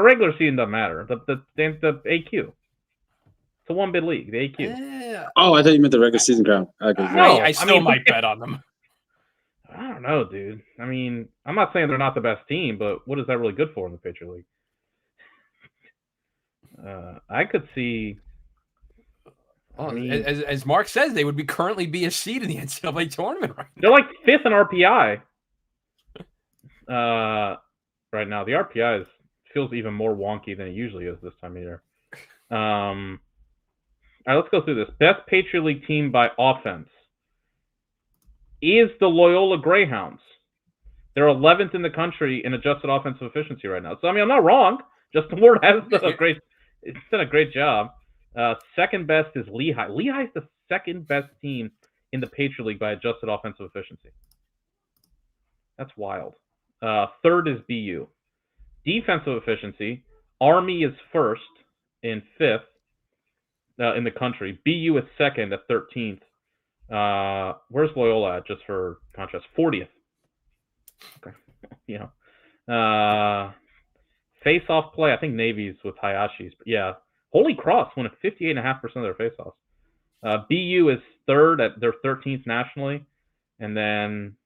regular season doesn't matter. The AQ. It's a 1-bid league. The AQ. Oh, I thought you meant the regular season crown. Okay. No, I still might bet on them. I don't know, dude. I mean, I'm not saying they're not the best team, but what is that really good for in the Patriot League? I could see. Well, as Mark says, they would currently be a seed in the NCAA tournament right now. They're like 5th in RPI right now. The RPI feels even more wonky than it usually is this time of year. All right, let's go through this. Best Patriot League team by offense is the Loyola Greyhounds. They're 11th in the country in adjusted offensive efficiency right now. So, I mean, I'm not wrong. Justin Ward has done a great job. Second best is Lehigh. Lehigh is the second best team in the Patriot League by adjusted offensive efficiency. That's wild. Third is BU. Defensive efficiency, Army is first and 5th in the country. BU is second at 13th. Where's Loyola at, just for contrast? 40th. Okay. Face-off play, I think Navy's with Hayashi's. But yeah. Holy Cross won at 58.5% of their faceoffs. BU is third at their 13th nationally, and then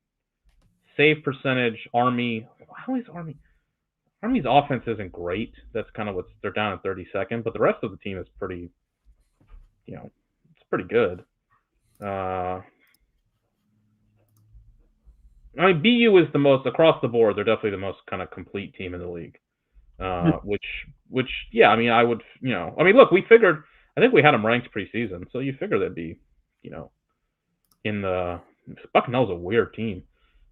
save percentage. Army. How is Army? Army's offense isn't great. That's kind of they're down at 32nd, but the rest of the team is pretty. It's pretty good. I mean, BU is the most across the board. They're definitely the most kind of complete team in the league. Which, yeah, I mean, I would, I mean, look, I think we had them ranked preseason, so you figure they'd be, in the, Bucknell's a weird team.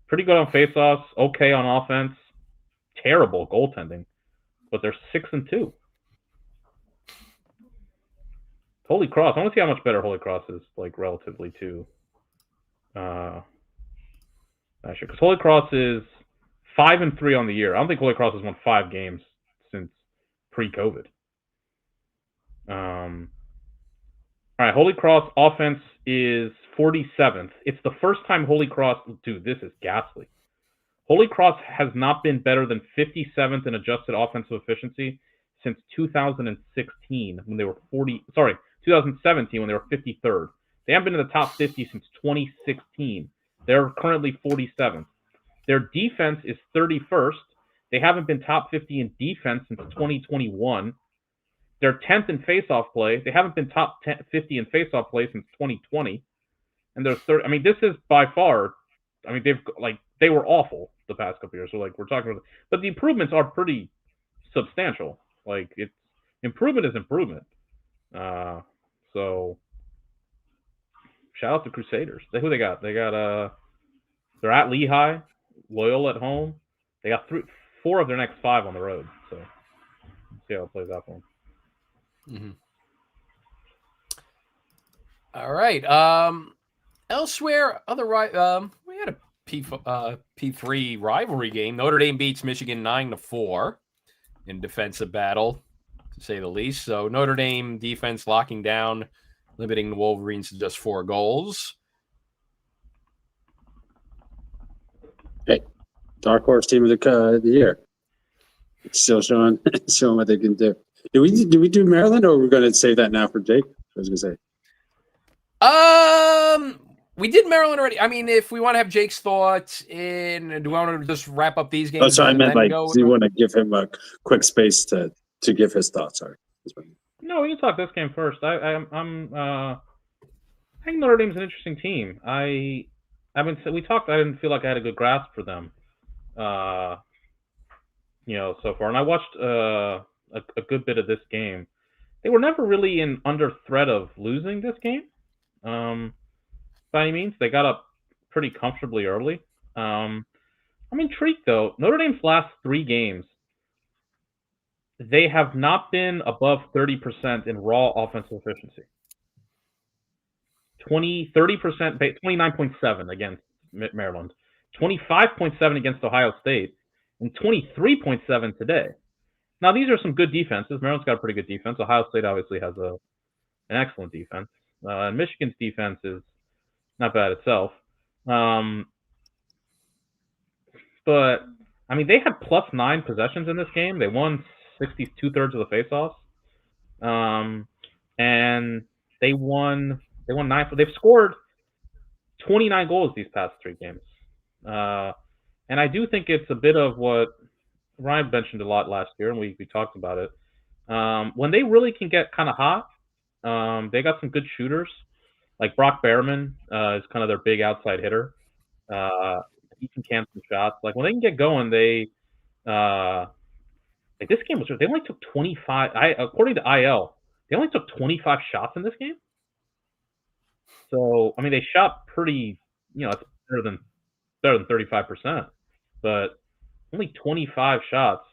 Pretty good on faceoffs, okay on offense, terrible goaltending, but they're 6-2. Holy Cross, I want to see how much better Holy Cross is, like, relatively to, actually, because Holy Cross is 5-3 on the year. I don't think Holy Cross has won 5 games since pre-COVID. All right, Holy Cross offense is 47th. It's the first time Holy Cross, dude, this is ghastly. Holy Cross has not been better than 57th in adjusted offensive efficiency since 2016 when they were 2017 when they were 53rd. They haven't been in the top 50 since 2016. They're currently 47th. Their defense is 31st. They haven't been top 50 in defense since 2021. They're 10th in faceoff play. They haven't been top 50 in faceoff play since 2020. And they're third. I mean, this is by far. I mean, they were awful the past couple years. So we're talking about, but the improvements are pretty substantial. Like improvement is improvement. So shout out to Crusaders. Who they got? They got they're at Lehigh, Loyola at home. They got 4 of their next 5 on the road. So see how it plays out for them. Mm-hmm. All right. Elsewhere, we had a P3 rivalry game. Notre Dame beats Michigan 9-4 in defensive battle, to say the least. So Notre Dame defense locking down, limiting the Wolverines to just 4 goals. Hey, dark horse team of the year. Still showing what they can do. Do we do Maryland, or are we going to save that now for Jake? I was going to say. We did Maryland already. I mean, if we want to have Jake's thoughts do we want to just wrap up these games? Oh, sorry, I meant do you want to give him a quick space to give his thoughts? Sorry. No, we can talk this game first. I think Notre Dame's an interesting team. We talked. I didn't feel like I had a good grasp for them, so far. And I watched a good bit of this game. They were never really under threat of losing this game. By any means, they got up pretty comfortably early. I'm intrigued though. Notre Dame's last 3 games, they have not been above 30% in raw offensive efficiency. 30%, 29.7 against Maryland, 25.7 against Ohio State, and 23.7 today. Now, these are some good defenses. Maryland's got a pretty good defense. Ohio State obviously has an excellent defense. And Michigan's defense is not bad itself. But, they had +9 possessions in this game. They won 2/3 of the faceoffs. And they won 9. They've scored 29 goals these past 3 games. And I do think it's a bit of what Ryan mentioned a lot last year, and we talked about it. When they really can get kind of hot, they got some good shooters. Like Brock Behrman is kind of their big outside hitter. He can can some shots. Like when they can get going, they this game was. They only took 25. According to IL, they only took 25 shots in this game. So they shot pretty. It's better than 35%, but only 25 shots.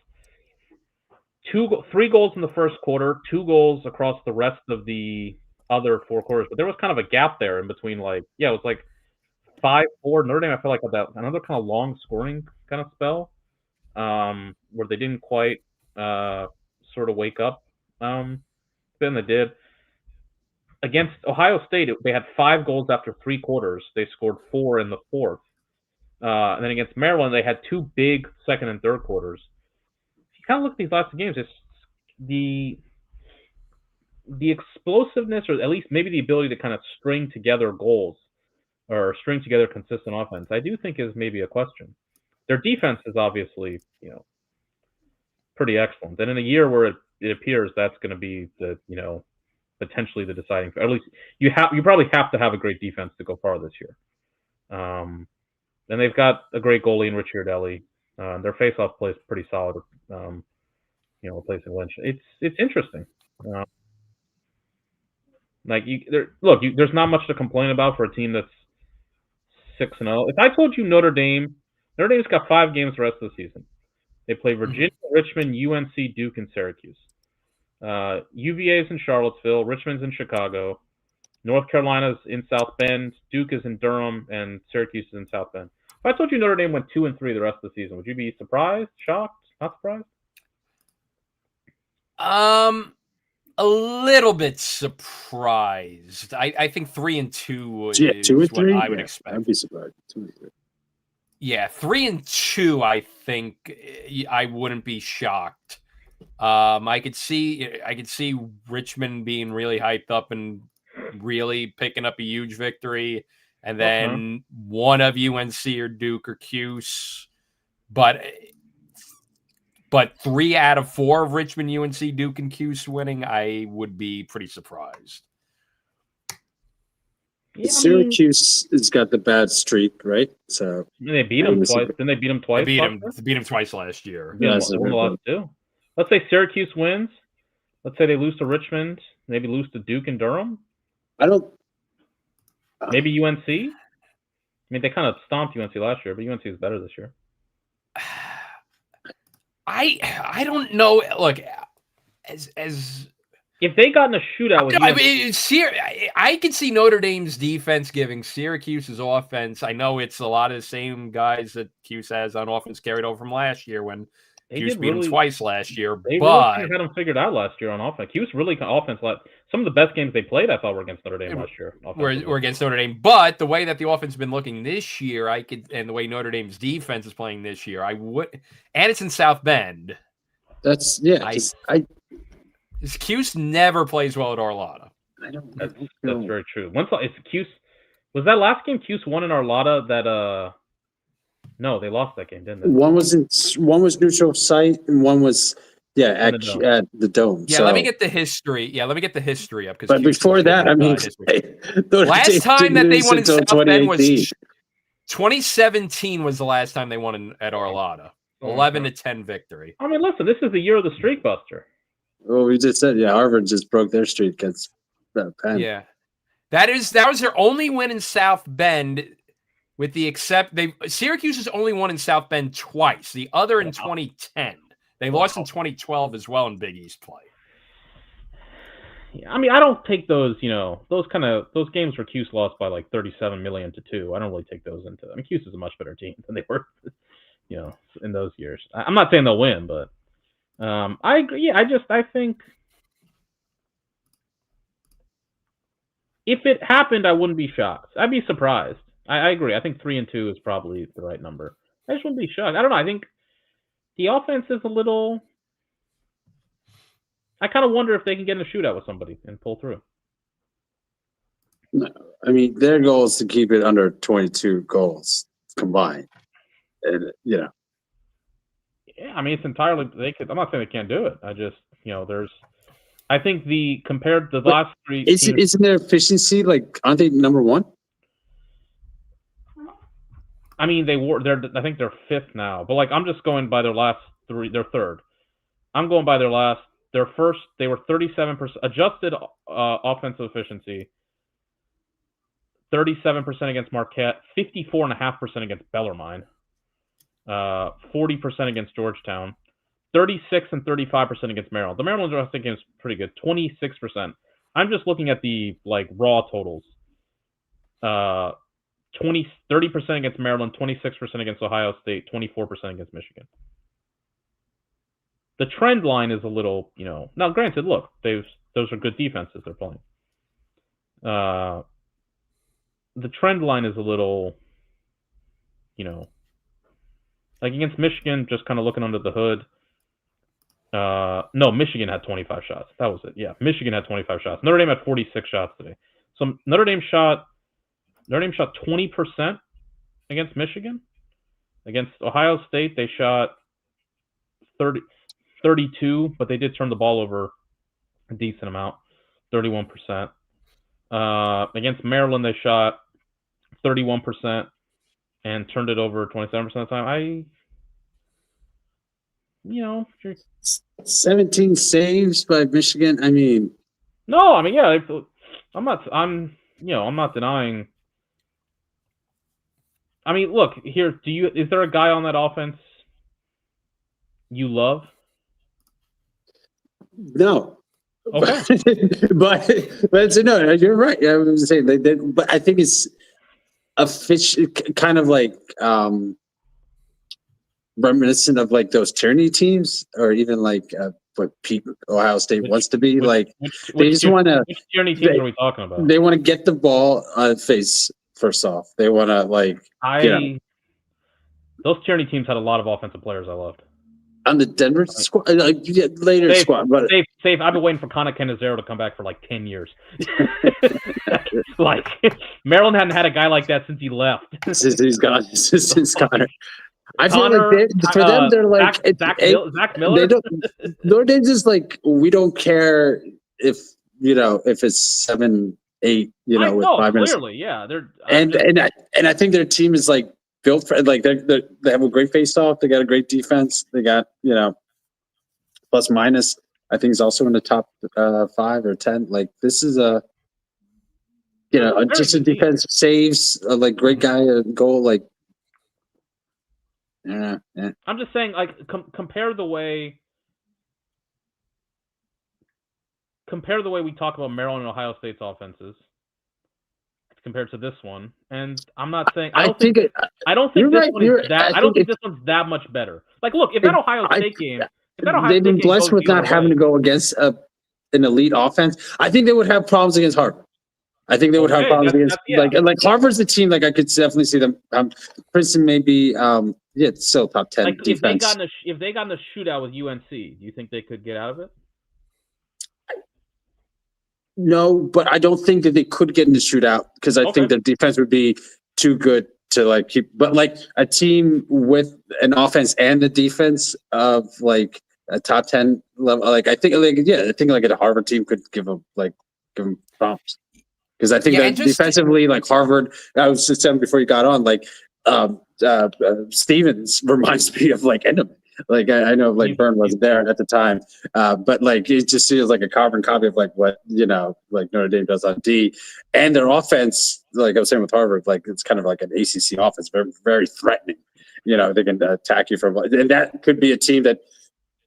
3 goals in the first quarter, 2 goals across the rest of the other 4 quarters, but there was kind of a gap there in between. It was like 5-4. Notre Dame, I feel like had that another kind of long scoring kind of spell, where they didn't quite sort of wake up. Then they did. Against Ohio State, they had 5 goals after 3 quarters. They scored 4 in the 4th. And then against Maryland, they had 2 big second and third quarters. If you kind of look at these last 2 games, it's the explosiveness, or at least maybe the ability to kind of string together goals or string together consistent offense, I do think is maybe a question. Their defense is obviously, pretty excellent. And in a year where it appears that's going to be the, potentially the deciding, at least you probably have to have a great defense to go far this year. And they've got a great goalie in Rich Iardelli. Their faceoff play is pretty solid. Replacing Lynch. It's interesting. There's not much to complain about for a team that's 6-0. If I told you Notre Dame's got 5 games the rest of the season. They play Virginia, Richmond, UNC, Duke, and Syracuse. UVA's in Charlottesville, Richmond's in Chicago, North Carolina's in South Bend, Duke is in Durham, and Syracuse is in South Bend. If I told you Notre Dame went 2-3 the rest of the season, would you be surprised, shocked, not surprised? A little bit surprised. I think 3-2 is 2 or what 3? I would expect. I'd be surprised. 2 or 3. Yeah, 3-2. I think I wouldn't be shocked. I could see Richmond being really hyped up and really picking up a huge victory, and then one of UNC or Duke or Cuse, but 3 out of 4 of Richmond, UNC, Duke, and Cuse winning, I would be pretty surprised. Yeah, Syracuse has got the bad streak, right? So they beat them twice. Didn't they beat them twice? They beat them twice last year. Yeah, let's say Syracuse wins. Let's say they lose to Richmond. Maybe lose to Duke and Durham. Maybe UNC. They kind of stomped UNC last year, but UNC is better this year. I don't know. Look, as if they got in a shootout with I can see Notre Dame's defense giving Syracuse's offense. I know it's a lot of the same guys that Cuse has on offense carried over from last year when Cuse beat them twice last year. They but really had them figured out last year on offense. Cuse really offense. Some of the best games they played, I thought, were against Notre Dame last year. Were against Notre Dame. But the way that the offense has been looking this year, and the way Notre Dame's defense is playing this year, and it's in South Bend. That's Cuse never plays well at Arlotta. That's very true. Cuse was that last game Cuse won in Arlotta that no, they lost that game, didn't they? One was neutral site and one was at the Dome. Yeah, let me get the history. Yeah, let me get the history up. But before that, I mean, last time that they won in South Bend was 2017 was the last time they won at Arlotta. 11-10 victory. I mean, listen, this is the year of the streak buster. Well, we just said, Harvard just broke their streak against Penn. Yeah, that was their only win in South Bend, with the Syracuse has only won in South Bend twice. The other in 2010. They lost in 2012 as well in Big East play. Yeah, I mean, I don't take those. Those games where Cuse lost by like 37 million to 2. I don't really take those into. I mean, Cuse is a much better team than they were, in those years. I'm not saying they'll win, but. I agree. I think if it happened, I wouldn't be shocked. I'd be surprised. I agree. I think 3-2 is probably the right number. I just wouldn't be shocked. I don't know. I think the offense is a little. I kind of wonder if they can get in a shootout with somebody and pull through. No, I mean their goal is to keep it under 22 goals combined, and Yeah, I mean, it's entirely they could. I'm not saying they can't do it. I just, there's. I think compared to the last three. Isn't their efficiency aren't they number one? I mean, I think they're fifth now, but I'm just going by their last three. They're third. I'm going by their first. They were 37% adjusted offensive efficiency. 37% against Marquette. 54.5% against Bellarmine. 40% against Georgetown, 36 and 35% against Maryland. The Maryland I think is pretty good, 26%. I'm just looking at the raw totals. 30% against Maryland, 26% against Ohio State, 24% against Michigan. The trend line is a little, Now, granted, look, those are good defenses they're playing. The trend line is a little, against Michigan, just kind of looking under the hood. No, Michigan had 25 shots. That was it. Yeah, Michigan had 25 shots. Notre Dame had 46 shots today. So Notre Dame shot 20% against Michigan. Against Ohio State, they shot 32, but they did turn the ball over a decent amount, 31%. Against Maryland, they shot 31%. And turned it over 27% of the time. 17 saves by Michigan. I mean, no. I mean, yeah. I'm not denying. I mean, look here. Is there a guy on that offense you love? No. Okay. but no. You're right. I was saying but I think it's. A fish kind of reminiscent of those tyranny teams, or even what Ohio State wants to be. They just want to. Which tyranny teams are we talking about? They want to get the ball on face first off. They want to Those tyranny teams had a lot of offensive players I loved. On the Denver squad, squad. But safe. I've been waiting for Connor Cannizzaro to come back for 10 years. Maryland hadn't had a guy like that since he left. He's gone. Since Connor. I feel for them, they're Zach Miller. Notre Dame's just we don't care if it's 7-8. With 5 minutes. Clearly, yeah. I think their team is built for they have a great face-off. They got a great defense. They got plus minus. I think is also in the top 5 or 10. This is a just a defense saves great guy a goal Yeah. I'm just saying compare the way compare the way we talk about Maryland and Ohio State's offenses compared to this one, and I'm not saying I don't think this one's that much better. Like, look, if that Ohio State game, they've been blessed with not having to go against an elite offense. I think they would have problems against Harvard. I think they would have problems against like Harvard's the team. Like I could definitely see them. Princeton maybe. It's still top 10 like defense. If they got in a shootout with UNC, do you think they could get out of it? No, but I don't think that they could get in the shootout because I think their defense would be too good to like keep. But like a team with an offense and the defense of like a top 10 level, like I think like a Harvard team could give them problems. Because I think that defensively, like Harvard, I was just saying before you got on, like Stevens reminds me of like Enderman. Like I know like Byrne wasn't there at the time, but like it just feels like a carbon copy of like what like Notre Dame does on D, and their offense. Like I was saying with Harvard, like it's kind of like an ACC offense, very very threatening. They can attack you from, and that could be a team that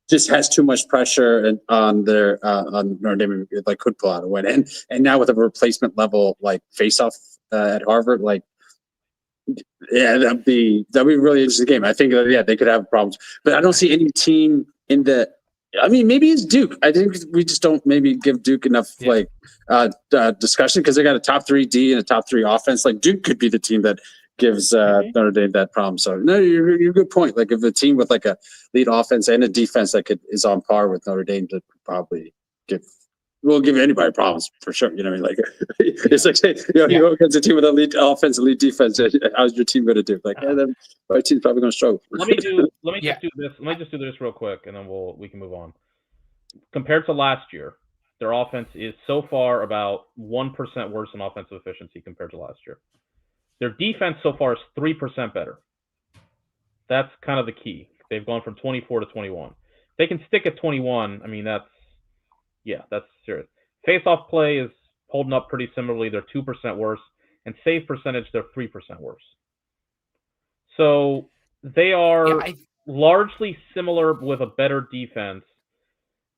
just has too much pressure on their on Notre Dame, like could pull out a win. And now with a replacement level like face off at Harvard, like that'd be a really interesting game. I think they could have problems, but I don't see any team in the. I mean, maybe it's Duke. I think we just don't maybe give Duke enough discussion because they got a top 3 D and a top 3 offense. Like Duke could be the team that gives Notre Dame that problem. So no, you're a good point. Like if a team with like a lead offense and a defense that is on par with Notre Dame, to probably will give anybody problems for sure. You know what I mean? Like it's like you go against a team with a lead offense, a lead defense. How's your team going to do? Like then my team's probably going to struggle. Let me just do this real quick, and then we can move on. Compared to last year, their offense is so far about 1% worse in offensive efficiency compared to last year. Their defense so far is 3% better. That's kind of the key. They've gone from 24 to 21. They can stick at 21. I mean, that's serious. Face-off play is holding up pretty similarly. They're 2% worse. And save percentage, they're 3% worse. So they are largely similar with a better defense.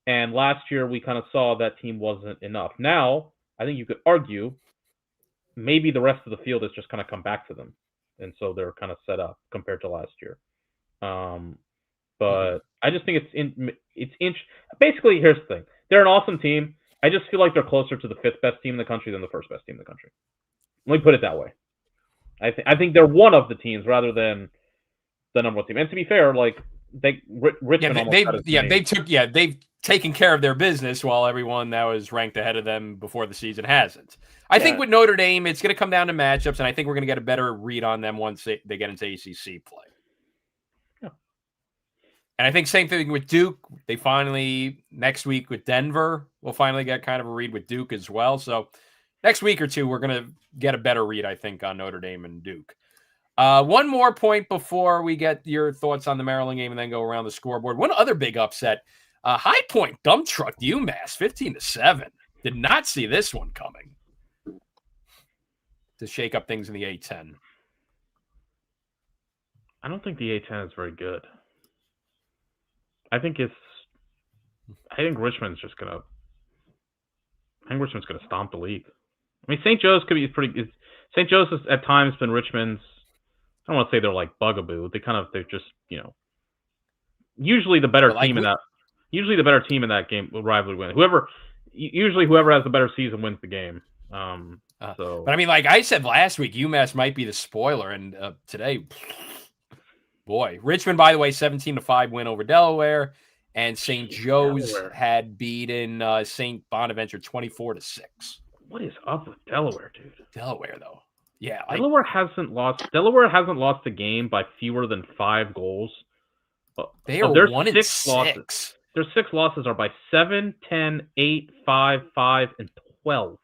And last year, we kind of saw that team wasn't enough. Now, I think you could argue maybe the rest of the field has just kind of come back to them. And so they're kind of set up compared to last year. But I just think basically, here's the thing. They're an awesome team. I just feel like they're closer to the 5th best team in the country than the 1st best team in the country. Let me put it that way. I think they're one of the teams rather than the number 1 team. And to be fair, like Richmond they've taken care of their business while everyone that was ranked ahead of them before the season hasn't. I think with Notre Dame, it's going to come down to matchups, and I think we're going to get a better read on them once they get into ACC play. And I think same thing with Duke. They finally, next week with Denver, we'll finally get kind of a read with Duke as well. So next week or two, we're going to get a better read, I think, on Notre Dame and Duke. One more point before we get your thoughts on the Maryland game and then go around the scoreboard. One other big upset, High Point dump truck UMass, 15-7. Did not see this one coming to shake up things in the A-10. I don't think the A-10 is very good. I think Richmond's gonna stomp the league. I mean, St. Joe's could be pretty. St. Joe's has at times been Richmond's. I don't want to say they're like bugaboo. They're just usually the better team in that. Usually the better team in that game will rivalry win. Whoever has the better season wins the game. But I mean, like I said last week, UMass might be the spoiler, and today. Boy, Richmond, by the way, 17-5 win over Delaware, and St. Joe's had beaten St. Bonaventure 24-6. What is up with Delaware, dude? Delaware, though, yeah. Delaware hasn't lost a game by fewer than 5 goals. They are 1-6. Losses. Their 6 losses are by 7, 10, 8, 5, 5, and 12.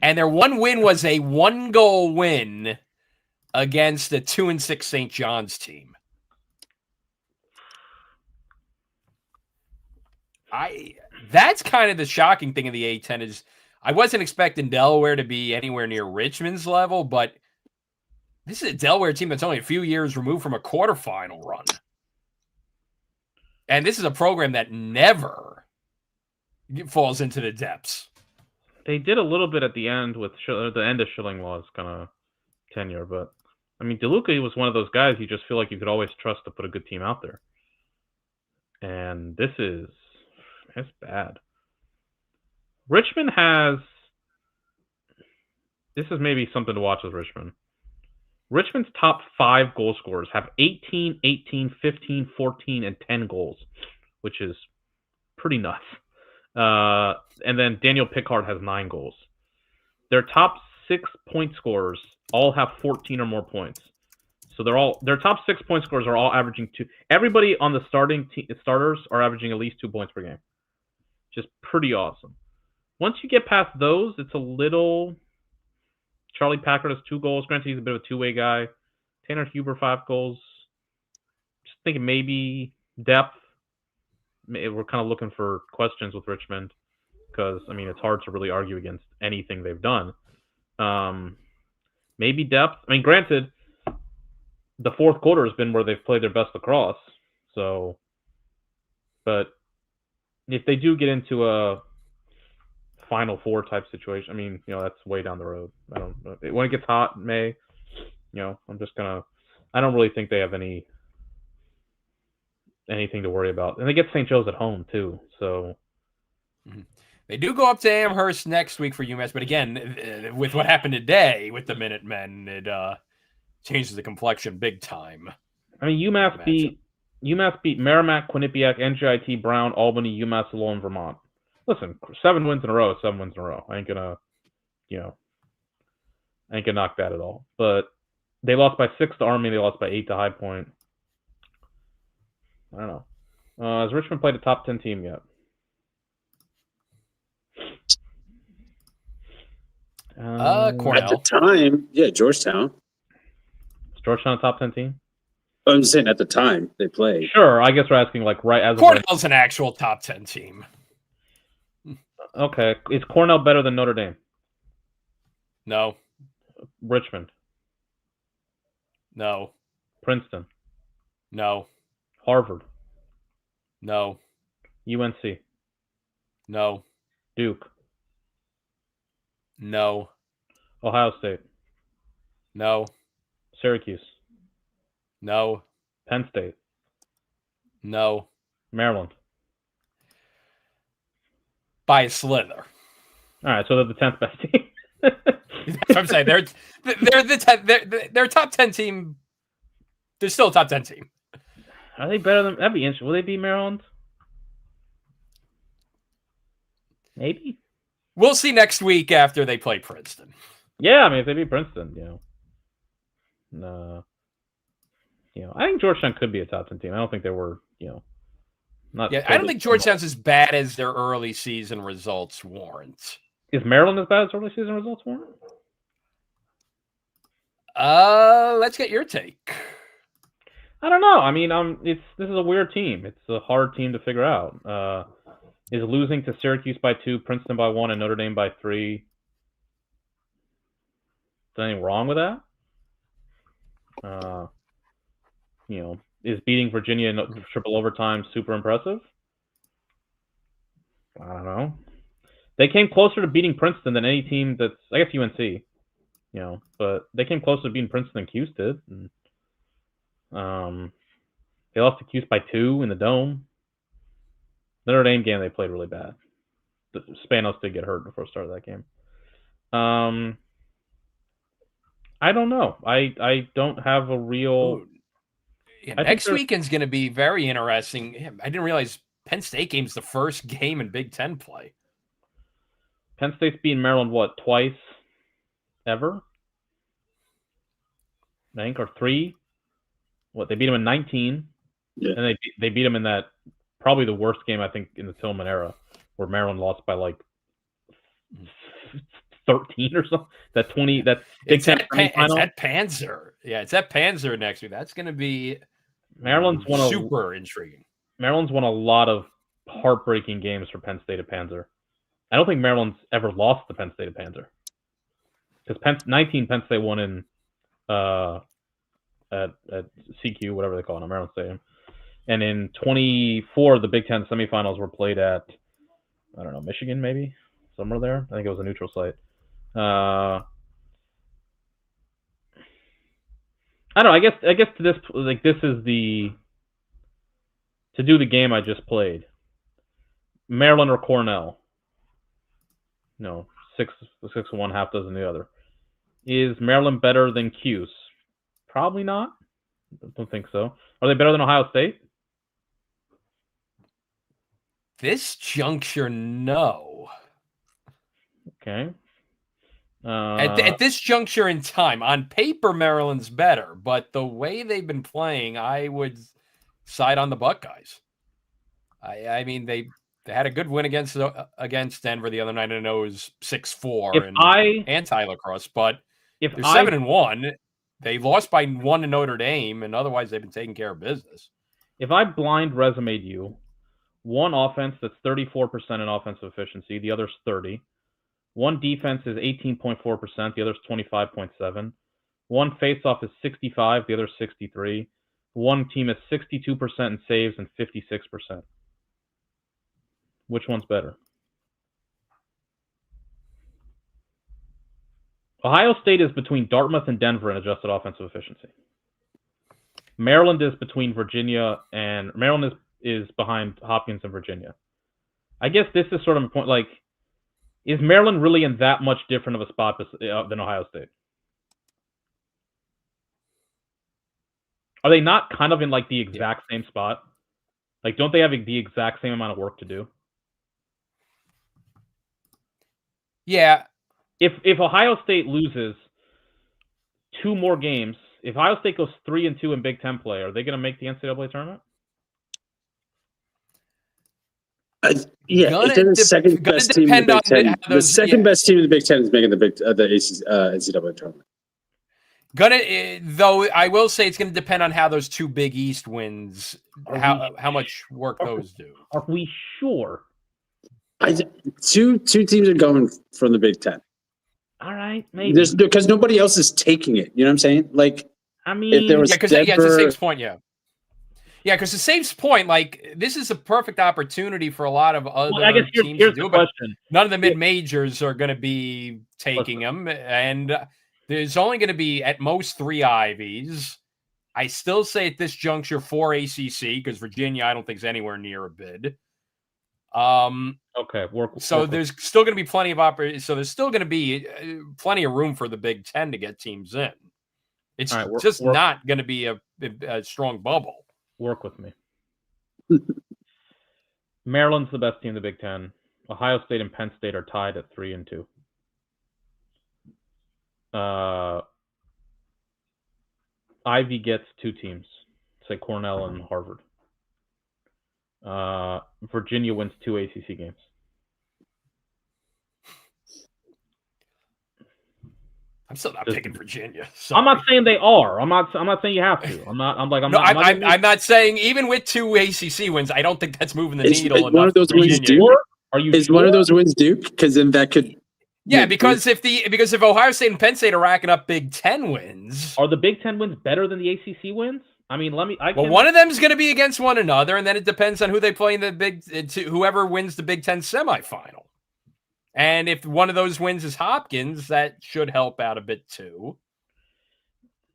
And their one win was a 1-goal win against the 2-6 St. John's team. That's kind of the shocking thing in the A-10 is I wasn't expecting Delaware to be anywhere near Richmond's level, but this is a Delaware team that's only a few years removed from a quarterfinal run. And this is a program that never falls into the depths. They did a little bit at the end with the end of Shillingwall's kind of tenure, but I mean, DeLuca was one of those guys you just feel like you could always trust to put a good team out there. And it's bad. Richmond this is maybe something to watch with Richmond. Richmond's top 5 goal scorers have 18, 18, 15, 14, and 10 goals, which is pretty nuts. And then Daniel Pickard has 9 goals. Their top 6 point scorers all have 14 or more points. So their top 6 point scorers are all averaging 2. Everybody on the starters are averaging at least 2 points per game. Just pretty awesome. Once you get past those, it's a little. Charlie Packard has 2 goals. Granted, he's a bit of a two-way guy. Tanner Huber 5 goals. Just thinking maybe depth. We're kind of looking for questions with Richmond because I mean it's hard to really argue against anything they've done. Maybe depth. I mean, granted, the fourth quarter has been where they've played their best lacrosse. So, but if they do get into a Final Four type situation, I mean, that's way down the road. When it gets hot in May, I don't really think they have anything to worry about. And they get St. Joe's at home too, so. They do go up to Amherst next week for UMass, but again, with what happened today with the Minutemen, it changes the complexion big time. I mean, UMass beat Merrimack, Quinnipiac, NJIT, Brown, Albany, UMass Lowell, Vermont. Listen, 7 wins in a row is 7 wins in a row. I ain't gonna knock that at all. But they lost by 6 to Army. They lost by 8 to High Point. I don't know. Has Richmond played a top 10 team yet? Cornell. At the time, yeah, Georgetown. Is Georgetown a top 10 team? I'm just saying at the time they played. Sure, I guess we're asking right as Cornell's an actual top 10 team. Okay. Is Cornell better than Notre Dame? No. Richmond? No. Princeton? No. Harvard? No. UNC? No. Duke? No. Ohio State? No. Syracuse? No. Penn State? No. Maryland? By a slither. All right, so they're the 10th best team. That's what I'm saying. They're a top 10 team. They're still a top 10 team. Are they better than? That'd be interesting. Will they beat Maryland? Maybe. We'll see next week after they play Princeton. Yeah, I mean, if they beat Princeton, no. I think Georgetown could be a top 10 team. I don't think they were, not. Yeah, I don't think Georgetown's as bad as their early season results warrant. Is Maryland as bad as early season results warrant? Let's get your take. I don't know. I mean, this is a weird team. It's a hard team to figure out. Is losing to Syracuse by 2, Princeton by 1, and Notre Dame by 3. Is there anything wrong with that? Is beating Virginia in triple overtime super impressive? I don't know. They came closer to beating Princeton than any team that's, I guess, UNC. But they came closer to beating Princeton than Cuse did. And, they lost to Cuse by 2 in the Dome. The Notre Dame game, they played really bad. The Spanos did get hurt before the start of that game. I don't know. I don't have a real. Yeah, next weekend's going to be very interesting. I didn't realize Penn State game's the first game in Big Ten play. Penn State's beaten Maryland, twice ever? I think, or 3. They beat them in 19. Yeah. And they beat them in that, probably the worst game, I think, in the Tillman era, where Maryland lost by 13 or something. That Big Ten it's at Panzer. Yeah, it's at Panzer next week. That's going to be super intriguing. Maryland's won a lot of heartbreaking games for Penn State at Panzer. I don't think Maryland's ever lost to Penn State at Panzer. Because 19 Penn State won in at CQ, whatever they call it, Maryland Stadium. And in 24, the Big Ten semifinals were played at I don't know, Michigan maybe somewhere there. I think it was a neutral site. I don't know. I guess to this this is the to do the game I just played. Maryland or Cornell? No, 6-1, half dozen the other. Is Maryland better than Cuse? Probably not. I don't think so. Are they better than Ohio State? This juncture, no. Okay. At this juncture in time, on paper, Maryland's better, but the way they've been playing, I would side on the Buckeyes. I mean, they had a good win against Denver the other night. I know it was 6-4 and anti-lacrosse, but they're 7-1. They lost by 1 to Notre Dame, and otherwise they've been taking care of business. If I blind resumed you, one offense that's 34% in offensive efficiency, the other's 30%. One defense is 18.4%, the other's 25.7%. One faceoff is 65%, the other's 63%. One team is 62% in saves and 56%. Which one's better? Ohio State is between Dartmouth and Denver in adjusted offensive efficiency. Maryland is between Virginia and Maryland is behind Hopkins and Virginia. I guess this is sort of a point, like, is Maryland really in that much different of a spot than Ohio State? Are they not kind of in like the exact same spot? Like, don't they have the exact same amount of work to do? Yeah. If Ohio State loses 2 more games, if Ohio State goes 3-2 in Big Ten play, are they going to make the NCAA tournament? It's the second best team in the Big Ten. The second best team in the Big Ten is making the NCAA tournament. Though I will say it's going to depend on how those 2 Big East wins, how much work those do. Are we sure? Two teams are going from the Big Ten. All right, maybe. Because nobody else is taking it. You know what I'm saying? Like, I mean, if there was it's the Saves point, yeah. Yeah, because the Saves point, like, this is a perfect opportunity for a lot of other teams to do it, but none of the mid-majors are going to be taking them, and there's only going to be at most 3 Ivies. I still say at this juncture 4 ACC, because Virginia I don't think is anywhere near a bid. Okay. There's still going to be plenty of so there's still going to be plenty of room for the Big Ten to get teams in. It's not going to be a strong bubble. Work with me. Maryland's the best team in the Big Ten. Ohio State and Penn State are tied at 3-2. Ivy gets 2 teams, say Cornell and Harvard. Virginia wins 2 ACC games. I'm still not picking Virginia. I'm not saying they are. I'm not saying you have to. I'm not saying even with 2 ACC wins, I don't think that's moving the needle enough. One of those wins Duke? One of those wins Duke? Because then that could. Yeah, because if Ohio State and Penn State are racking up Big Ten wins, are the Big Ten wins better than the ACC wins? I mean, one of them is going to be against one another, and then it depends on who they play in whoever wins the Big Ten semifinal. And if one of those wins is Hopkins, that should help out a bit too.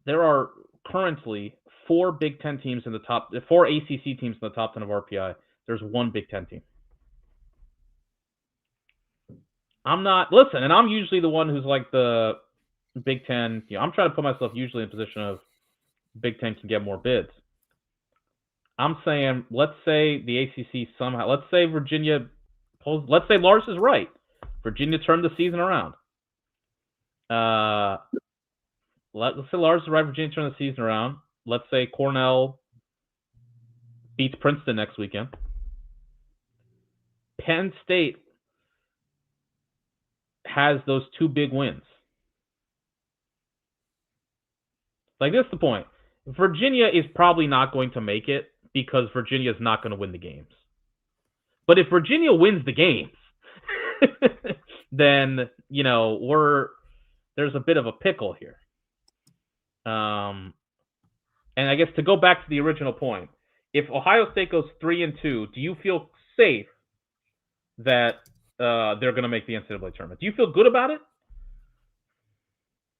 There are currently 4 Big Ten teams in the top, 4 ACC teams in the top 10 of RPI. There's 1 Big Ten team. And I'm usually the one who's like the Big Ten. I'm trying to put myself usually in a position of Big Ten can get more bids. I'm saying, let's say the ACC somehow, let's say Virginia, let's say Lars is right. Virginia turned the season around. Let's say Lars is right. Virginia turned the season around. Let's say Cornell beats Princeton next weekend. Penn State has those 2 big wins. Like, this is the point. Virginia is probably not going to make it because Virginia is not going to win the games. But if Virginia wins the games, then, there's a bit of a pickle here. And I guess to go back to the original point, if Ohio State goes 3-2, do you feel safe that they're going to make the NCAA tournament. Do you feel good about it?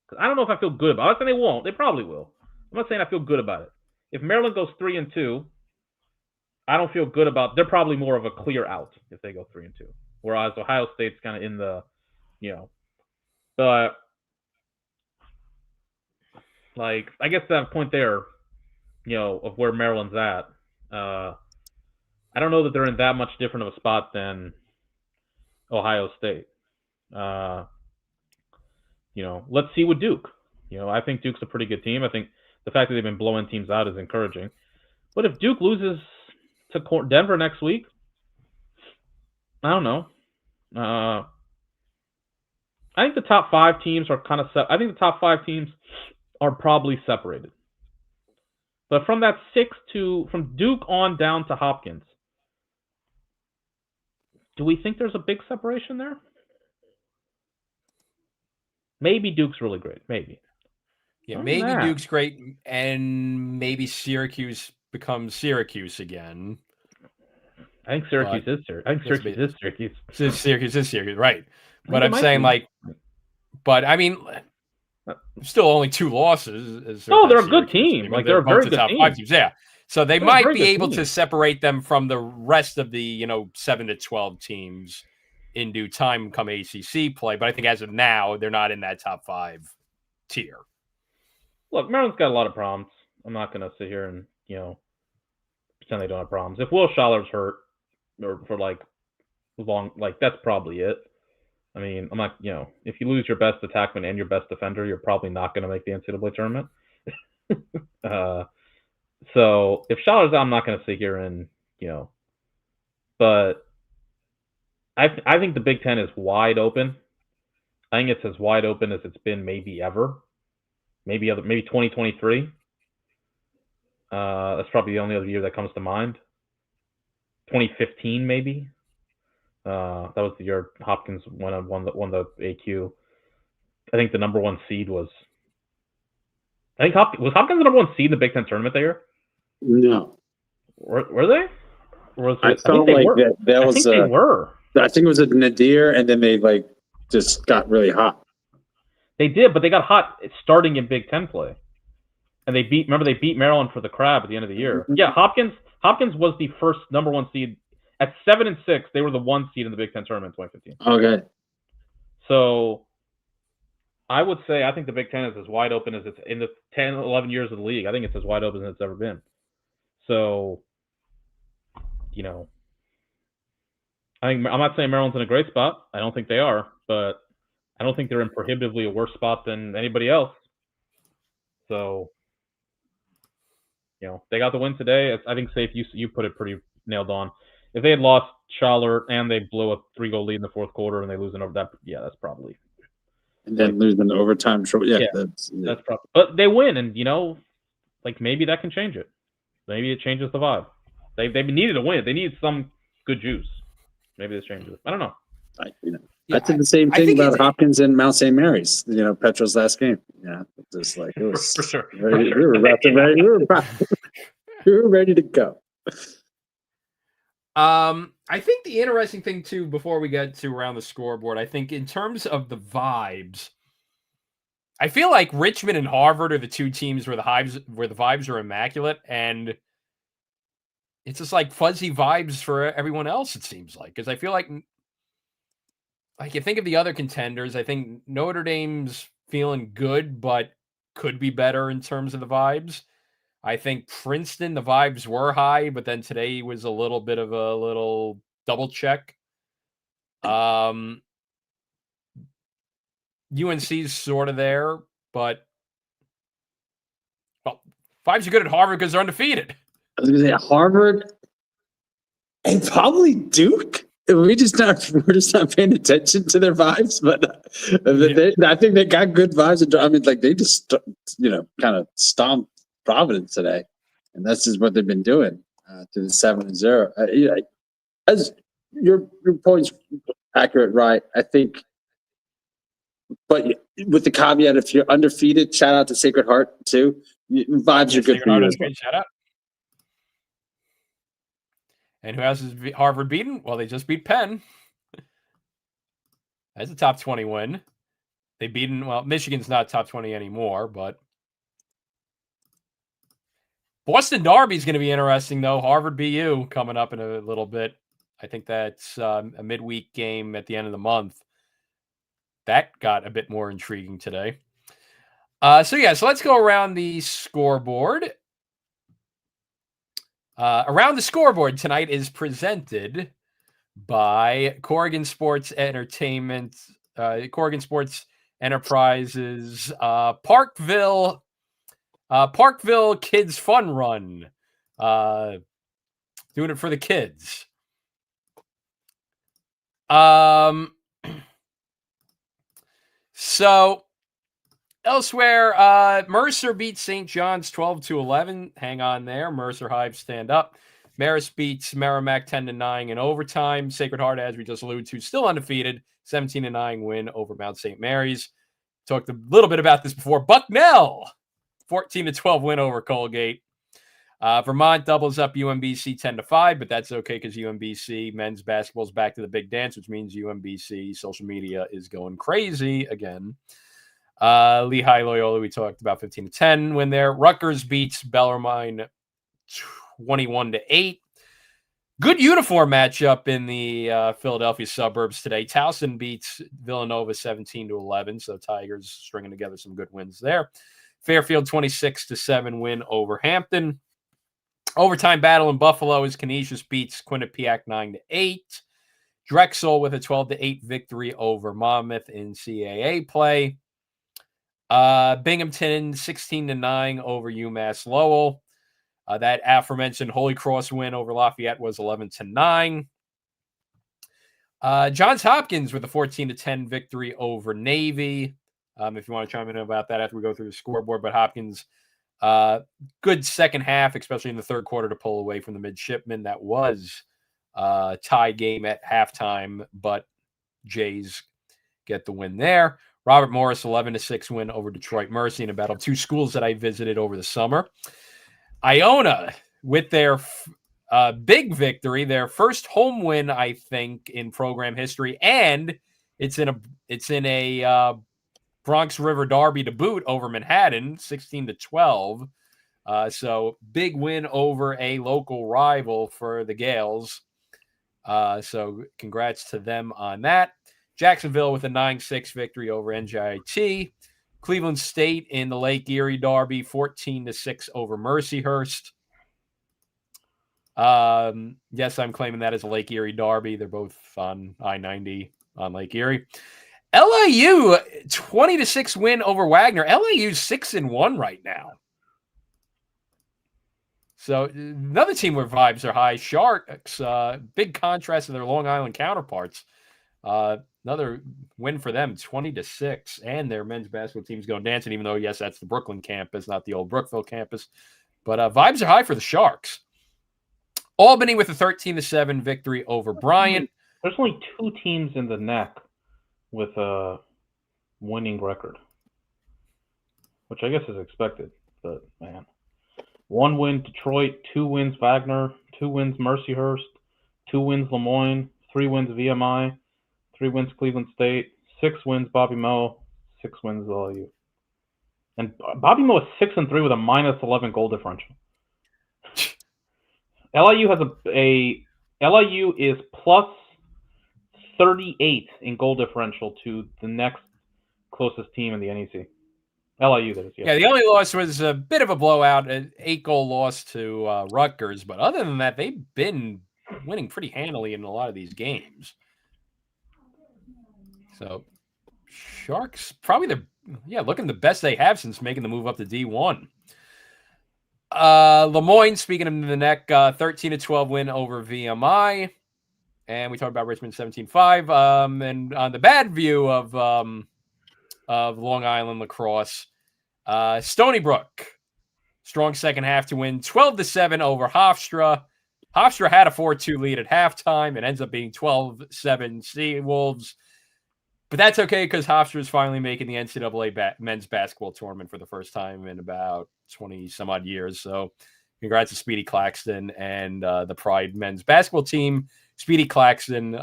Because I don't know if I feel good about it. I'm not saying they won't. They probably will. I'm not saying I feel good about it. If Maryland goes 3-2, I don't feel good about. They're probably more of a clear out if they go 3-2. Whereas Ohio State's kind of in the, but like I guess that point there, of where Maryland's at. I don't know that they're in that much different of a spot than Ohio State. Let's see with Duke. I think Duke's a pretty good team. I think the fact that they've been blowing teams out is encouraging. But if Duke loses to Denver next week, I don't know. I think the top 5 teams are kind of set. I think the top 5 teams are probably separated. But from that from Duke on down to Hopkins, do we think there's a big separation there? Maybe Duke's really great. Maybe. Yeah, maybe Duke's great, and maybe Syracuse becomes Syracuse again. I think Syracuse is Syracuse. I think Syracuse is Syracuse. Syracuse is Syracuse, right? But I'm saying but I mean, still only 2 losses. Oh, they're a good team. Like they're a very good team. 5 teams, yeah. So they might be able to separate them from the rest of the 7 to 12 teams in due time come ACC play. But I think as of now, they're not in that top 5 tier. Look, Maryland's got a lot of problems. I'm not going to sit here and pretend they don't have problems. If Will Schaller's hurt or for long, that's probably it. I mean, I'm not, if you lose your best attackman and your best defender, you're probably not going to make the NCAA tournament. So if Schaller's out, I'm not going to sit here and, but I think the Big Ten is wide open. I think it's as wide open as it's been maybe ever. Maybe 2023. That's probably the only other year that comes to mind. 2015 maybe. That was the year Hopkins won the AQ. I think the number 1 seed was. Was Hopkins the number 1 seed in the Big Ten tournament that year? No. Were they? I felt like that was. They were. I think it was a nadir, and then they just got really hot. They did, but they got hot starting in Big Ten play, and they beat Maryland for the crab at the end of the year. Mm-hmm. Yeah, Hopkins was the first number 1 seed at 7-6. They were the 1 seed in the Big Ten tournament in 2015. Okay. So I would say I think the Big Ten is as wide open as it's in the 10, 11 years of the league. I think it's as wide open as it's ever been. So, I'm not saying Maryland's in a great spot. I don't think they are, but I don't think they're in prohibitively a worse spot than anybody else. So, they got the win today. I think, Safe, you put it pretty nailed on. If they had lost Schaller and they blew a 3-goal lead in the fourth quarter and they lose over that, that's probably. And then lose in overtime. Yeah, that's probably. But they win, and maybe that can change it. Maybe it changes the vibe. They needed a win. They needed some good juice. Maybe this changes it. I don't know. I said the same thing about Hopkins and Mount St. Mary's. Petro's last game. Yeah, just it was for sure. We were ready to go. I think the interesting thing too, before we get to around the scoreboard, I think in terms of the vibes, I feel like Richmond and Harvard are the 2 teams where the vibes are immaculate, and it's just fuzzy vibes for everyone else. It seems like, because I feel like you think of the other contenders, I think Notre Dame's feeling good, but could be better in terms of the vibes. I think Princeton, the vibes were high, but then today was a little bit of a little double check. UNC's sort of there, but vibes are good at Harvard because they're undefeated. I was going to say Harvard and probably Duke. We're just not paying attention to their vibes, but I think they got good vibes. I mean, they just kind of stomped Providence today, and that's just what they've been doing to the 7-0. As your point's accurate, right? I think, but with the caveat, if you're undefeated, shout out to Sacred Heart too. Vibes are good for you. Shout out. And who else is Harvard beaten? Well, they just beat Penn. That's a top 20 win. They beaten, well, Michigan's not top 20 anymore, but Boston Derby is going to be interesting, though. Harvard BU coming up in a little bit. I think that's a midweek game at the end of the month. That got a bit more intriguing today. So let's go around the scoreboard. Around the scoreboard tonight is presented by Corrigan Sports Entertainment, Corrigan Sports Enterprises, Parkville Kids Fun Run, doing it for the kids. So elsewhere, Mercer beats St. John's 12-11. Hang on there. Mercer Hive stand up. Marist beats Merrimack 10-9 in overtime. Sacred Heart, as we just alluded to, still undefeated. 17-9 win over Mount St. Mary's. Talked a little bit about this before. Bucknell, 14-12 win over Colgate. Vermont doubles up UMBC 10-5, but that's okay because UMBC men's basketball is back to the big dance, which means UMBC social media is going crazy again. Lehigh Loyola, we talked about 15-10 win there. Rutgers beats Bellarmine 21-8. Good uniform matchup in the Philadelphia suburbs today. Towson beats Villanova 17-11, so Tigers stringing together some good wins there. Fairfield 26-7 win over Hampton. Overtime battle in Buffalo as Canisius beats Quinnipiac 9-8. Drexel with a 12-8 victory over Monmouth in CAA play. Binghamton 16-9 over UMass Lowell. That aforementioned Holy Cross win over Lafayette was 11-9. Johns Hopkins with a 14-10 victory over Navy. If you want to chime in about that after we go through the scoreboard, but Hopkins, good second half, especially in the third quarter, to pull away from the midshipmen. That was a tie game at halftime, but Jays get the win there. Robert Morris, 11-6 win over Detroit Mercy in a battle of two schools that I visited over the summer. Iona with their big victory, their first home win, I think, in program history, and it's in a Bronx River Derby to boot over Manhattan, 16-12. So big win over a local rival for the Gales. So congrats to them on that. Jacksonville with a 9-6 victory over NJIT. Cleveland State in the Lake Erie Derby, 14-6 over Mercyhurst. Yes, I'm claiming that as a Lake Erie Derby. They're both on I-90 on Lake Erie. LIU 20-6 win over Wagner. LIU's 6-1 right now. So another team where vibes are high. Sharks, big contrast to their Long Island counterparts. Another win for them, 20-6, and their men's basketball team's going dancing, even though, yes, that's the Brooklyn campus, not the old Brookville campus. But vibes are high for the Sharks. Albany with a 13-7 victory over Bryant. There's only two teams in the neck with a winning record, which I guess is expected. But, man, 1 win Detroit, 2 wins Wagner, 2 wins Mercyhurst, 2 wins Lemoyne, 3 wins VMI, 3 wins Cleveland State, 6 wins Bobby Moe, 6 wins LIU. And Bobby Moe is 6-3 with a -11 goal differential. LIU has LIU is +38 in goal differential to the next closest team in the NEC. LIU, that is. Yeah, the only loss was a bit of a blowout, an 8-goal loss to Rutgers. But other than that, they've been winning pretty handily in a lot of these games. So Sharks probably looking the best they have since making the move up to D1. Lemoyne, speaking of the neck, 13-12 win over VMI. And we talked about Richmond 17-5. And on the bad view of Long Island lacrosse, Stony Brook, strong second half to win 12-7 over Hofstra. Hofstra had a 4-2 lead at halftime. It ends up being 12-7 Seawolves. But that's okay because Hofstra is finally making the NCAA men's basketball tournament for the first time in about 20-some-odd years. So congrats to Speedy Claxton and the Pride men's basketball team. Speedy Claxton,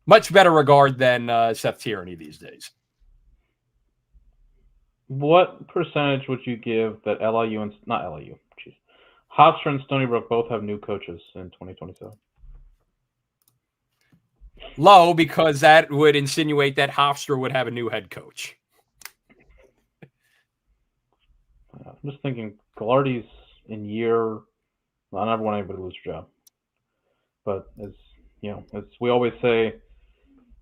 much better regard than Seth Tierney these days. What percentage would you give that LIU and not LIU? Jeez, Hofstra and Stony Brook both have new coaches in 2027? Low, because that would insinuate that Hofstra would have a new head coach. I'm just thinking Gallardi's in year. I never want anybody to lose their job, but as we always say,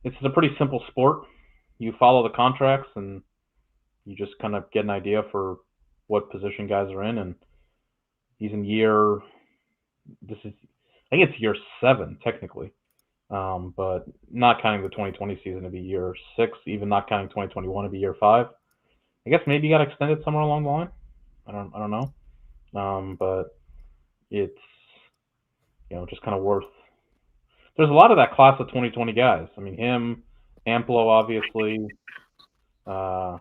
it's a pretty simple sport. You follow the contracts and you just kind of get an idea for what position guys are in. And he's in year. I think it's year 7 technically, but not counting the 2020 season to be year 6. Even not counting 2021 to be year 5. I guess maybe he got extended somewhere along the line. I don't know. But it's just kind of worth. There's a lot of that class of 2020 guys. I mean, him, Amplo, obviously. I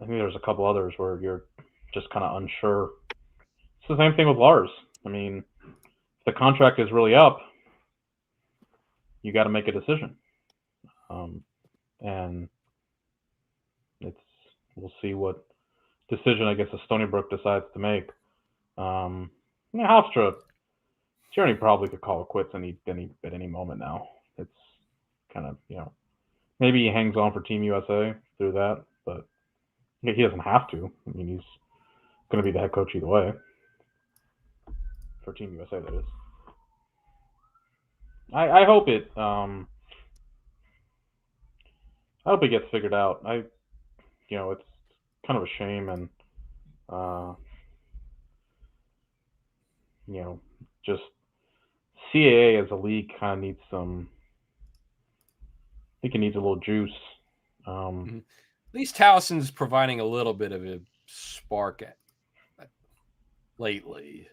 think there's a couple others where you're just kind of unsure. It's the same thing with Lars. I mean, if the contract is really up, you got to make a decision. And we'll see what decision I guess the Stony Brook decides to make. Hofstra, Tierney probably could call it quits at any moment now. It's kind of maybe he hangs on for Team USA through that, but he doesn't have to. I mean, he's going to be the head coach either way for Team USA. That is. I hope it. I hope it gets figured out. It's kind of a shame, and just CAA as a league kind of needs some. I think it needs a little juice. At least Towson's providing a little bit of a spark lately.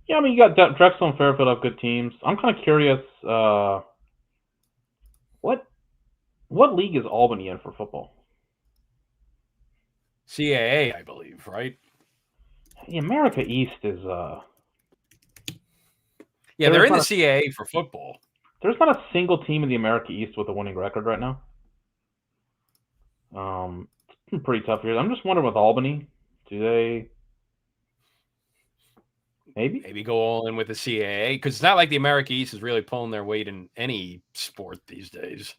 Yeah, I mean, you got Drexel and Fairfield have good teams. I'm kind of curious. What league is Albany in for football? CAA, I believe, right? The America East is. Yeah, they're in the CAA for football. There's not a single team in the America East with a winning record right now. It's been pretty tough years. I'm just wondering with Albany, do they maybe go all in with the CAA? Because it's not like the America East is really pulling their weight in any sport these days.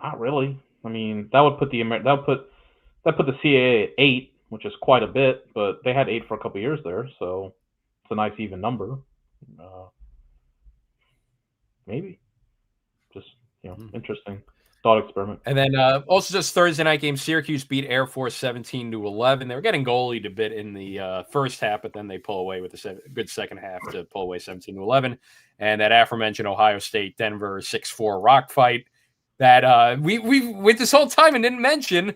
Not really. I mean, that would put the CAA at 8, which is quite a bit, but they had 8 for a couple years there, so it's a nice even number. Maybe. Just interesting thought experiment. And then also just Thursday night game, Syracuse beat Air Force 17-11. They were getting goalied a bit in the first half, but then they pull away with a good second half to pull away 17-11. And that aforementioned Ohio State Denver 6-4 rock fight that we went this whole time and didn't mention.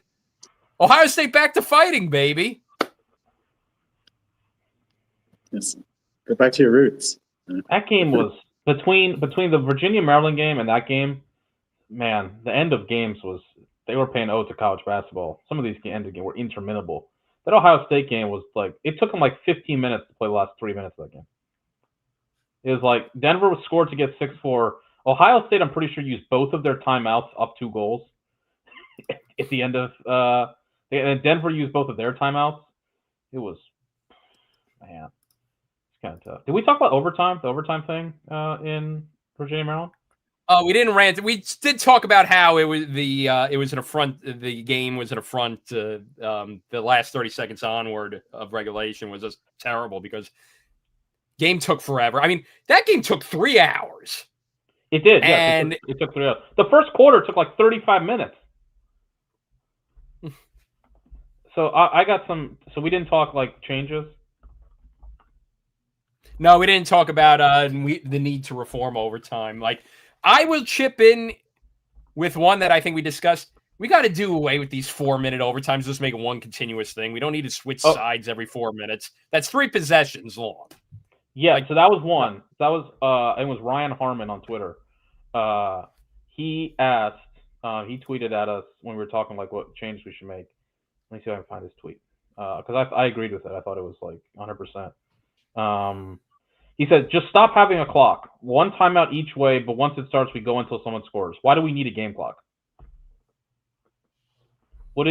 Ohio State back to fighting, baby. Yes. Go back to your roots. That game was between the Virginia Maryland game and that game. Man, the end of games was they were paying ode to college basketball. Some of these end of games were interminable. That Ohio State game was like it took them like 15 minutes to play the last 3 minutes of that game. It was like Denver was scored to get 6-4. Ohio State, I'm pretty sure, used both of their timeouts up 2 goals at the end of. And Denver used both of their timeouts. It was, man, it's kind of tough. Did we talk about overtime? The overtime thing in Virginia, Maryland? Oh, we didn't rant. We did talk about how it was it was an affront. The game was an affront. The last 30 seconds onward of regulation was just terrible because game took forever. I mean, that game took 3 hours. It did, and yeah. It took 3 hours. The first quarter took like 35 minutes. So I got some. So we didn't talk like changes. No, we didn't talk about the need to reform overtime. Like. I will chip in with one that I think we discussed. We got to do away with these 4-minute overtimes. Just make it one continuous thing. We don't need to switch sides every 4 minutes. That's 3 possessions long. Yeah, so that was one. That was it was Ryan Harmon on Twitter. He asked, he tweeted at us when we were talking like what changes we should make. Let me see if I can find his tweet because I agreed with it. I thought it was like 100%. He said, just stop having a clock. One timeout each way, but once it starts, we go until someone scores. Why do we need a game clock? Why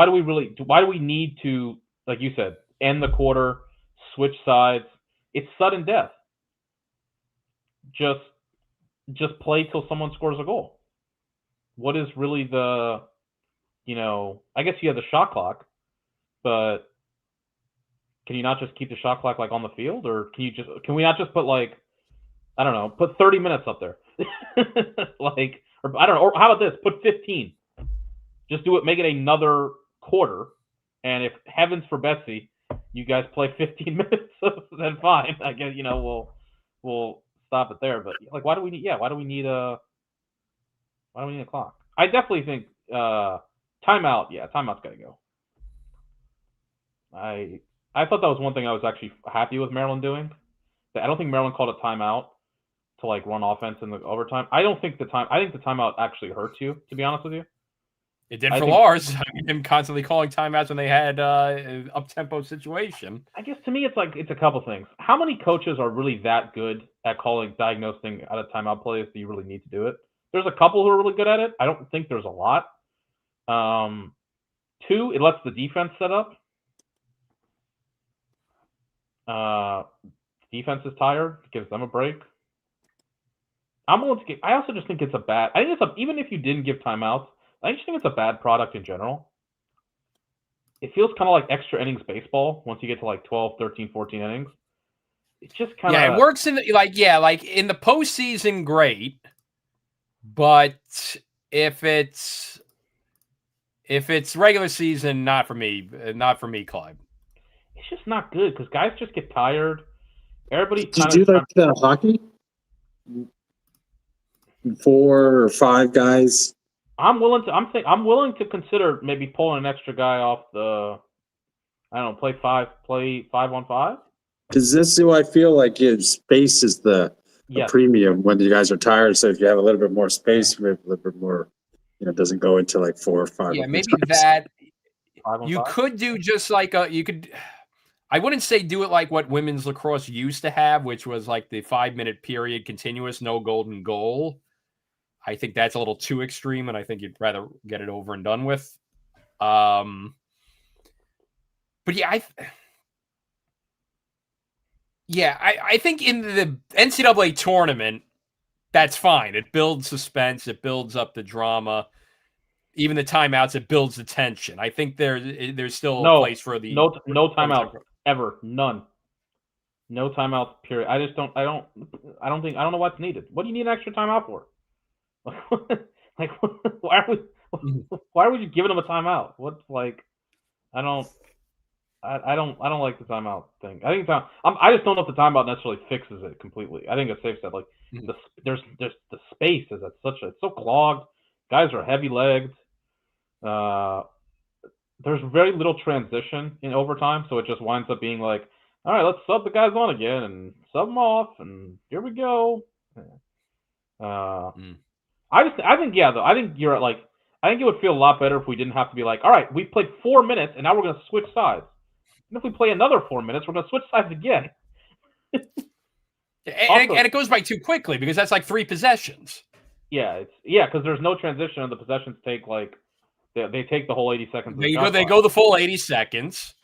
do we need to, like you said, end the quarter, switch sides? It's sudden death. Just play till someone scores a goal. What is really I guess you have the shot clock, but can you not just keep the shot clock like on the field, or can we not just put put 30 minutes up there? Or I don't know, or how about this? Put 15. Just do it, make it another quarter, and if heavens for Betsy, you guys play 15 minutes, then fine. I guess we'll stop it there. But why do we need a clock? I definitely think timeout. Yeah, timeout's got to go. I thought that was one thing I was actually happy with Maryland doing. I don't think Maryland called a timeout to run offense in the overtime. I think the timeout actually hurts you, to be honest with you. It did for Lars. Him constantly calling timeouts when they had an up-tempo situation. I guess to me, it's a couple things. How many coaches are really that good at diagnosing out of timeout plays that you really need to do it? There's a couple who are really good at it. I don't think there's a lot. 2, it lets the defense set up. Defense is tired, gives them a break. I also just think it's even if you didn't give timeouts, I just think it's a bad product in general. It feels kind of like extra innings baseball once you get to 12, 13, 14 innings. It's just kind of... Yeah, it works in in the postseason, great. But if it's regular season, not for me, Clive. It's just not good because guys just get tired. Everybody. Did you do the hockey? 4 or 5 guys. I'm willing to consider maybe pulling an extra guy off the. I don't know, play 5-on-5. Because this is who I feel like space is the premium when you guys are tired. So if you have a little bit more space, maybe a little bit more, it doesn't go into 4 or 5. Yeah, maybe that. You could do just you could. I wouldn't say do it like what women's lacrosse used to have, which was the 5-minute period continuous, no golden goal. I think that's a little too extreme, and I think you'd rather get it over and done with. But yeah, I think in the NCAA tournament, that's fine. It builds suspense. It builds up the drama. Even the timeouts, it builds the tension. I think there's still a place for the no timeouts ever, none. No timeouts. Period. I don't know what's needed. What do you need an extra timeout for? Why are we just giving them a timeout? I don't like the timeout thing. I think I just don't know if the timeout necessarily fixes it completely. I think it's safe said there's the space is it's so clogged. Guys are heavy legged. There's very little transition in overtime, so it just winds up being all right, let's sub the guys on again and sub them off, and here we go. I think you're I think it would feel a lot better if we didn't have to be all right, we played 4 minutes and now we're going to switch sides. And if we play another 4 minutes, we're going to switch sides again. and it goes by too quickly because that's 3 possessions. Yeah, because there's no transition and the possessions take they take the whole 80 seconds. They go the full 80 seconds.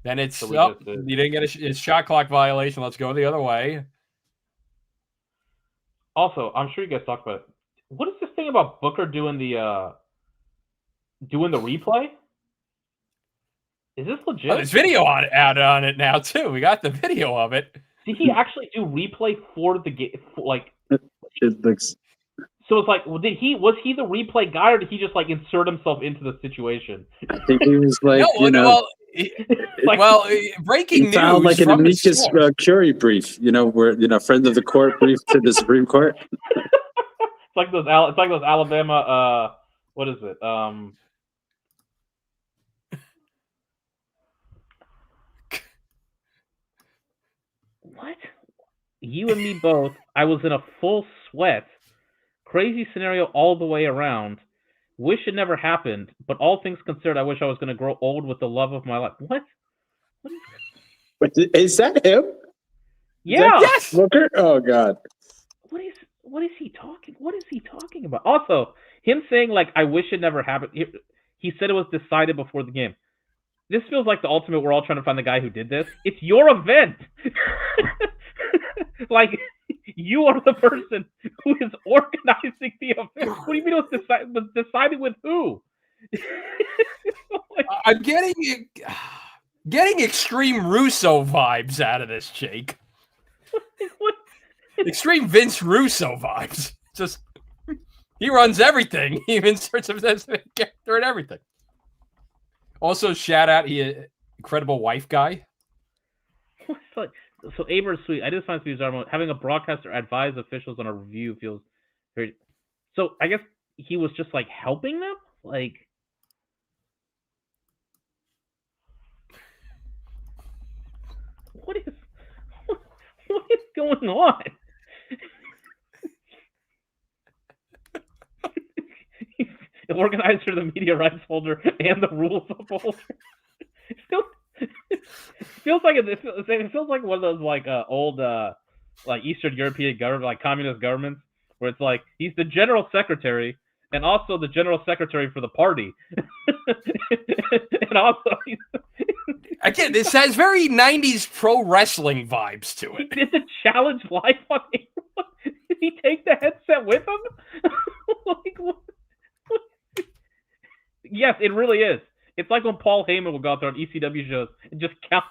Then it's you didn't get a shot clock violation. Let's go the other way. Also, I'm sure you guys talked about it. What is this thing about Booker doing the replay? Is this legit? There's video out on it now too. We got the video of it. Did he actually do replay for the game? It looks. So it's was he the replay guy, or did he just insert himself into the situation? I think he was breaking news. Sound like an amicus curiae brief, where friend of the court brief to the Supreme Court. It's like those Alabama. What is it? What? You and me both. I was in a full sweat. Crazy scenario all the way around. Wish it never happened, but all things considered, I wish I was going to grow old with the love of my life. What? Is that him? Yeah. Yes. Booker? Oh God. What is he talking? What is he talking about? Also, him saying like, "I wish it never happened." He said it was decided before the game. This feels like the ultimate. We're all trying to find the guy who did this. It's your event. Like, you are the person who is organizing the event. What do you mean it was decided with who? Like, I'm getting extreme Russo vibes out of this, Jake. What? Extreme Vince Russo vibes. Just he runs everything. He inserts himself character and everything. Also, shout out incredible wife guy. So Aber's sweet. I just find it bizarre. Having a broadcaster advise officials on a review feels very. So I guess he was just like helping them, like. What is going on? The organizer, the media rights holder, and the rules upholder. It feels like one of those like old like Eastern European government, like communist governments, where it's like he's the general secretary and also the general secretary for the party, and also again, this has very 90s pro wrestling vibes to it. He did the challenge live on everyone. Did he take the headset with him? Like, what? Yes, it really is. It's like when Paul Heyman would go out there on ECW shows and just count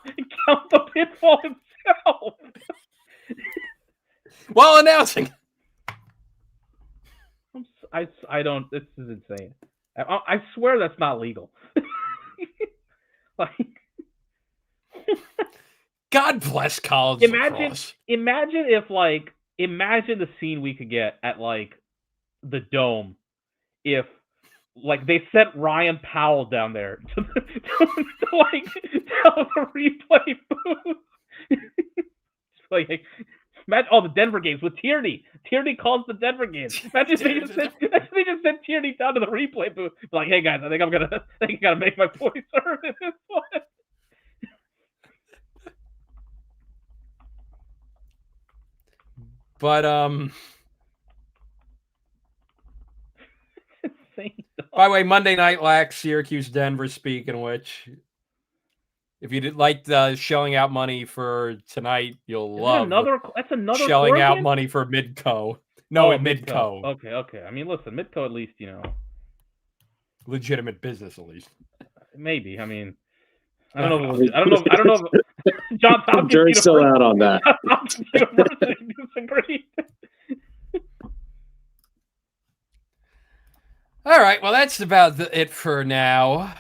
the pitfall himself. While announcing. I don't. This is insane. I swear that's not legal. Like, God bless college lacrosse. Imagine the scene we could get at like the Dome if. Like they sent Ryan Powell down there to like tell the replay booth. Like, imagine the Denver games with Tierney. Tierney calls the Denver games. Imagine they just sent Tierney down to the replay booth. Like, hey guys, I think I gotta make my voice heard in this one. But by the way, Monday Night Lax, Syracuse, Denver, speaking of which, if you did like shelling out money for tonight, you'll love that's another shelling out money for Midco. No, at Midco. Okay. I mean, listen, Midco at least, legitimate business at least. Maybe. I mean, I don't know. If John Hopkins jury's still out on that. University disagreed. All right, well, that's about it for now.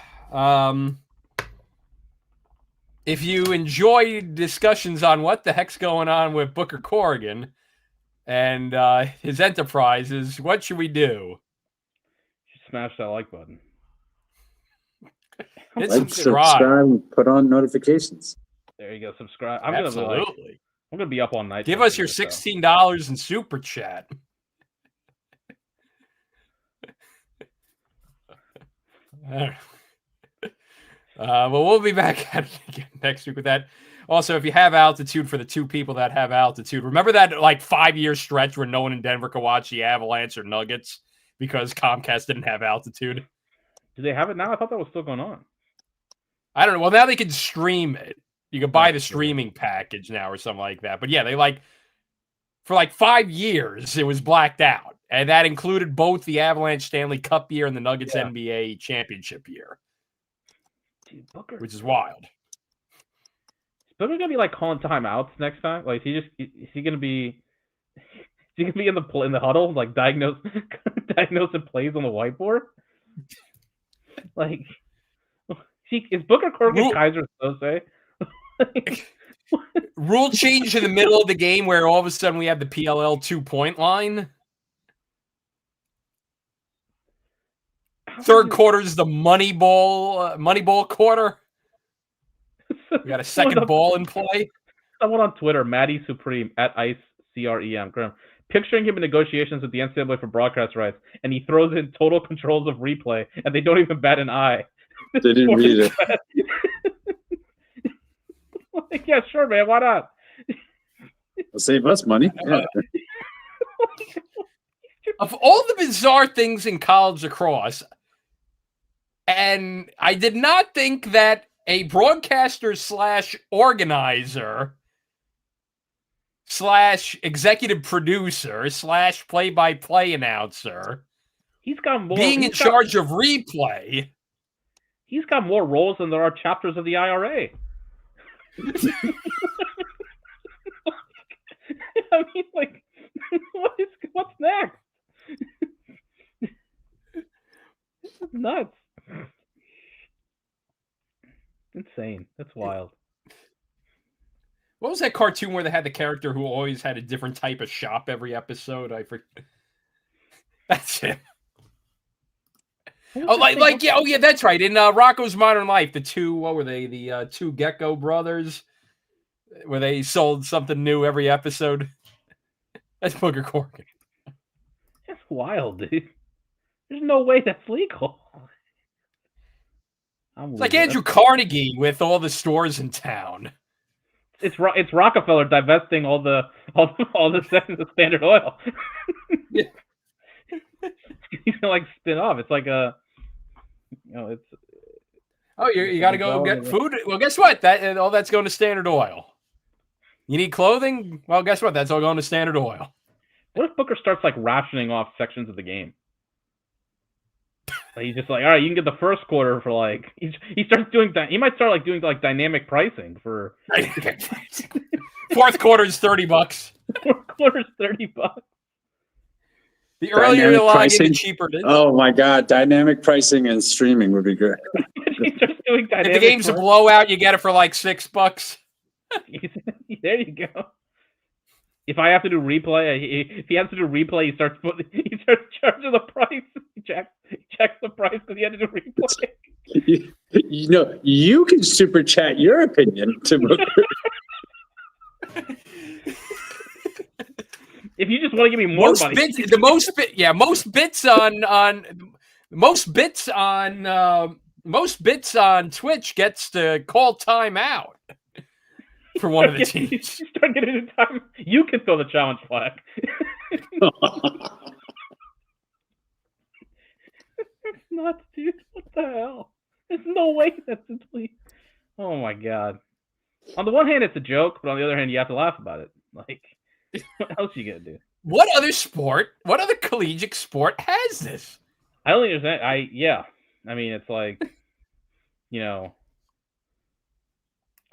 If you enjoy discussions on what the heck's going on with Booker Corrigan and his enterprises, what should we do? Smash that like button. Hit subscribe and put on notifications. There you go. Subscribe. Absolutely. I'm gonna be up all night. Give us your $16 in super chat. Well, we'll be back at it again next week with that. Also, if you have altitude for the two people that have altitude, remember that like 5-year stretch where no one in Denver could watch the Avalanche or Nuggets because Comcast didn't have altitude? Do they have it now? I thought that was still going on. I don't know. Well, now they can stream it. You can buy the streaming package now or something like that. But yeah, for 5 years, it was blacked out. And that included both the Avalanche Stanley Cup year and the Nuggets NBA championship year. Dude, Booker, which is wild. Is Booker gonna be like calling timeouts next time? Like, is he gonna be in the huddle, like diagnosing plays on the whiteboard? Like, is Booker Corrigan Kaiser Sose? Rule change in the middle of the game where all of a sudden we have the PLL 2-point line. Third quarter is the Moneyball quarter. We got a second ball in play. Someone on Twitter, Maddie Supreme at IceCREM, picturing him in negotiations with the NCAA for broadcast rights, and he throws in total controls of replay, and they don't even bat an eye. They didn't read it. Like, yeah, sure, man. Why not? It'll save us money. Yeah. Of all the bizarre things in college lacrosse, and I did not think that a broadcaster / organizer / executive producer / play-by-play announcer He's got more being in charge of replay. He's got more roles than there are chapters of the IRA. I mean, like, what's next? This is nuts. Insane. That's wild. What was that cartoon where they had the character who always had a different type of shop every episode? I forget. That's it. Oh, yeah, that's right. In Rocco's Modern Life, the two, what were they? The two Gecko brothers, where they sold something new every episode. That's Booger Corgan. That's wild, dude. There's no way that's legal. It's like Andrew Carnegie with all the stores in town. It's Rockefeller divesting all the sections of Standard Oil. Yeah. He's gonna like spin off. It's like it's. Oh, you got to go get food. Well, guess what? All that's going to Standard Oil. You need clothing? Well, guess what? That's all going to Standard Oil. What if Booker starts like rationing off sections of the game? Like, he's just like, all right, you can get the first quarter for like. He starts doing that. He might start like doing like dynamic pricing for. Fourth quarter is $30. Fourth quarter is $30. The earlier you log in, the cheaper it is. Oh my God, dynamic pricing and streaming would be good. He's just doing dynamic. If the game's a blowout, you get it for like $6. There you go. If I have to do replay, if he has to do replay, he starts charging the price. He checks the price because he had to do replay. You can super chat your opinion to Booker. If you just want to give me more money, most bits on Twitch gets to call timeout for one of the teams. You start getting into time. You can throw the challenge flag. That's nuts, dude. What the hell? There's no way that's complete. Oh my God. On the one hand, it's a joke, but on the other hand, you have to laugh about it. Like, what else are you gonna do? What other collegiate sport has this? I don't understand. I mean, it's like,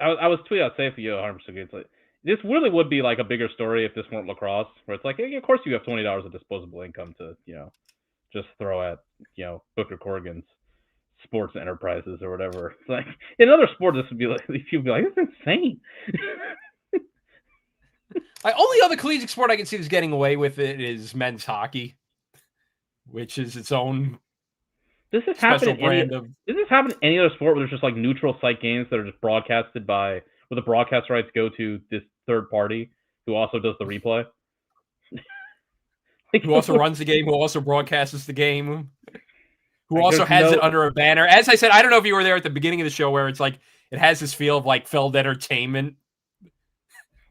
I was tweeting out, say for you, 100%. It's like, this really would be like a bigger story if this weren't lacrosse, where it's like, hey, of course you have $20 of disposable income to, just throw at, Booker Corrigan's sports enterprises or whatever. It's like, in other sports, this would be like, you'd be like, it's insane. The only other collegiate sport I can see that's getting away with it is men's hockey, which is its own Does this happen in any other sport where there's just like neutral site games that are just broadcasted where the broadcast rights go to this third party who also does the replay? Who also runs the game, who also broadcasts the game, who also has it under a banner. As I said, I don't know if you were there at the beginning of the show where it's like, it has this feel of like Feld Entertainment,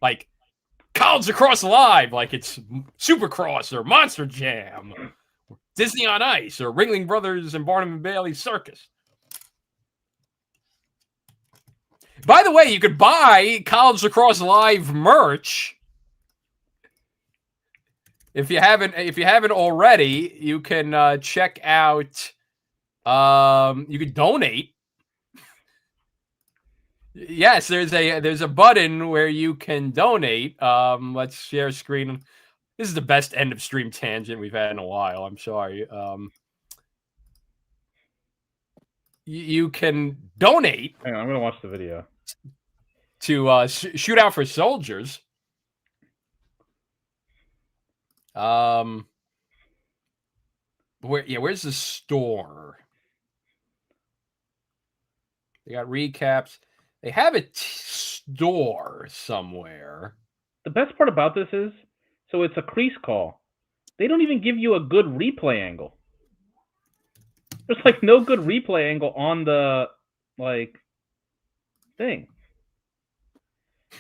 like College Lacrosse Live, like it's Supercross or Monster Jam, or Disney on Ice, or Ringling Brothers and Barnum and Bailey Circus. By the way, you could buy College Lacrosse Live merch. If you haven't already, you can check out. You can donate. Yes, there's a button where you can donate. Let's share screen. This is the best end of stream tangent we've had in a while. I'm sorry. You can donate. Hang on, I'm gonna watch the video. To shoot out for soldiers. Where's the store? They got recaps. They have a store somewhere. The best part about this is, so it's a crease call. They don't even give you a good replay angle. There's like no good replay angle on the thing.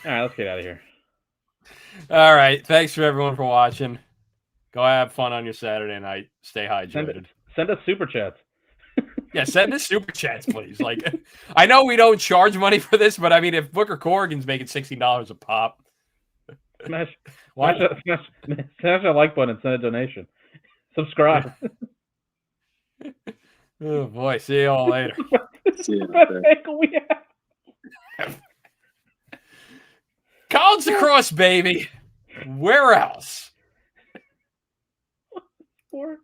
All right, let's get out of here. All right. Thanks for everyone for watching. Go have fun on your Saturday night. Stay hydrated. Send us super chats. Yeah, send us super chats, please. Like, I know we don't charge money for this, but I mean, if Booker Corrigan's making $16 a pop, smash that like button and send a donation. Subscribe. Oh boy, see you all later. See you Best later. ankle we have. College lacrosse, baby. Where else? Sport.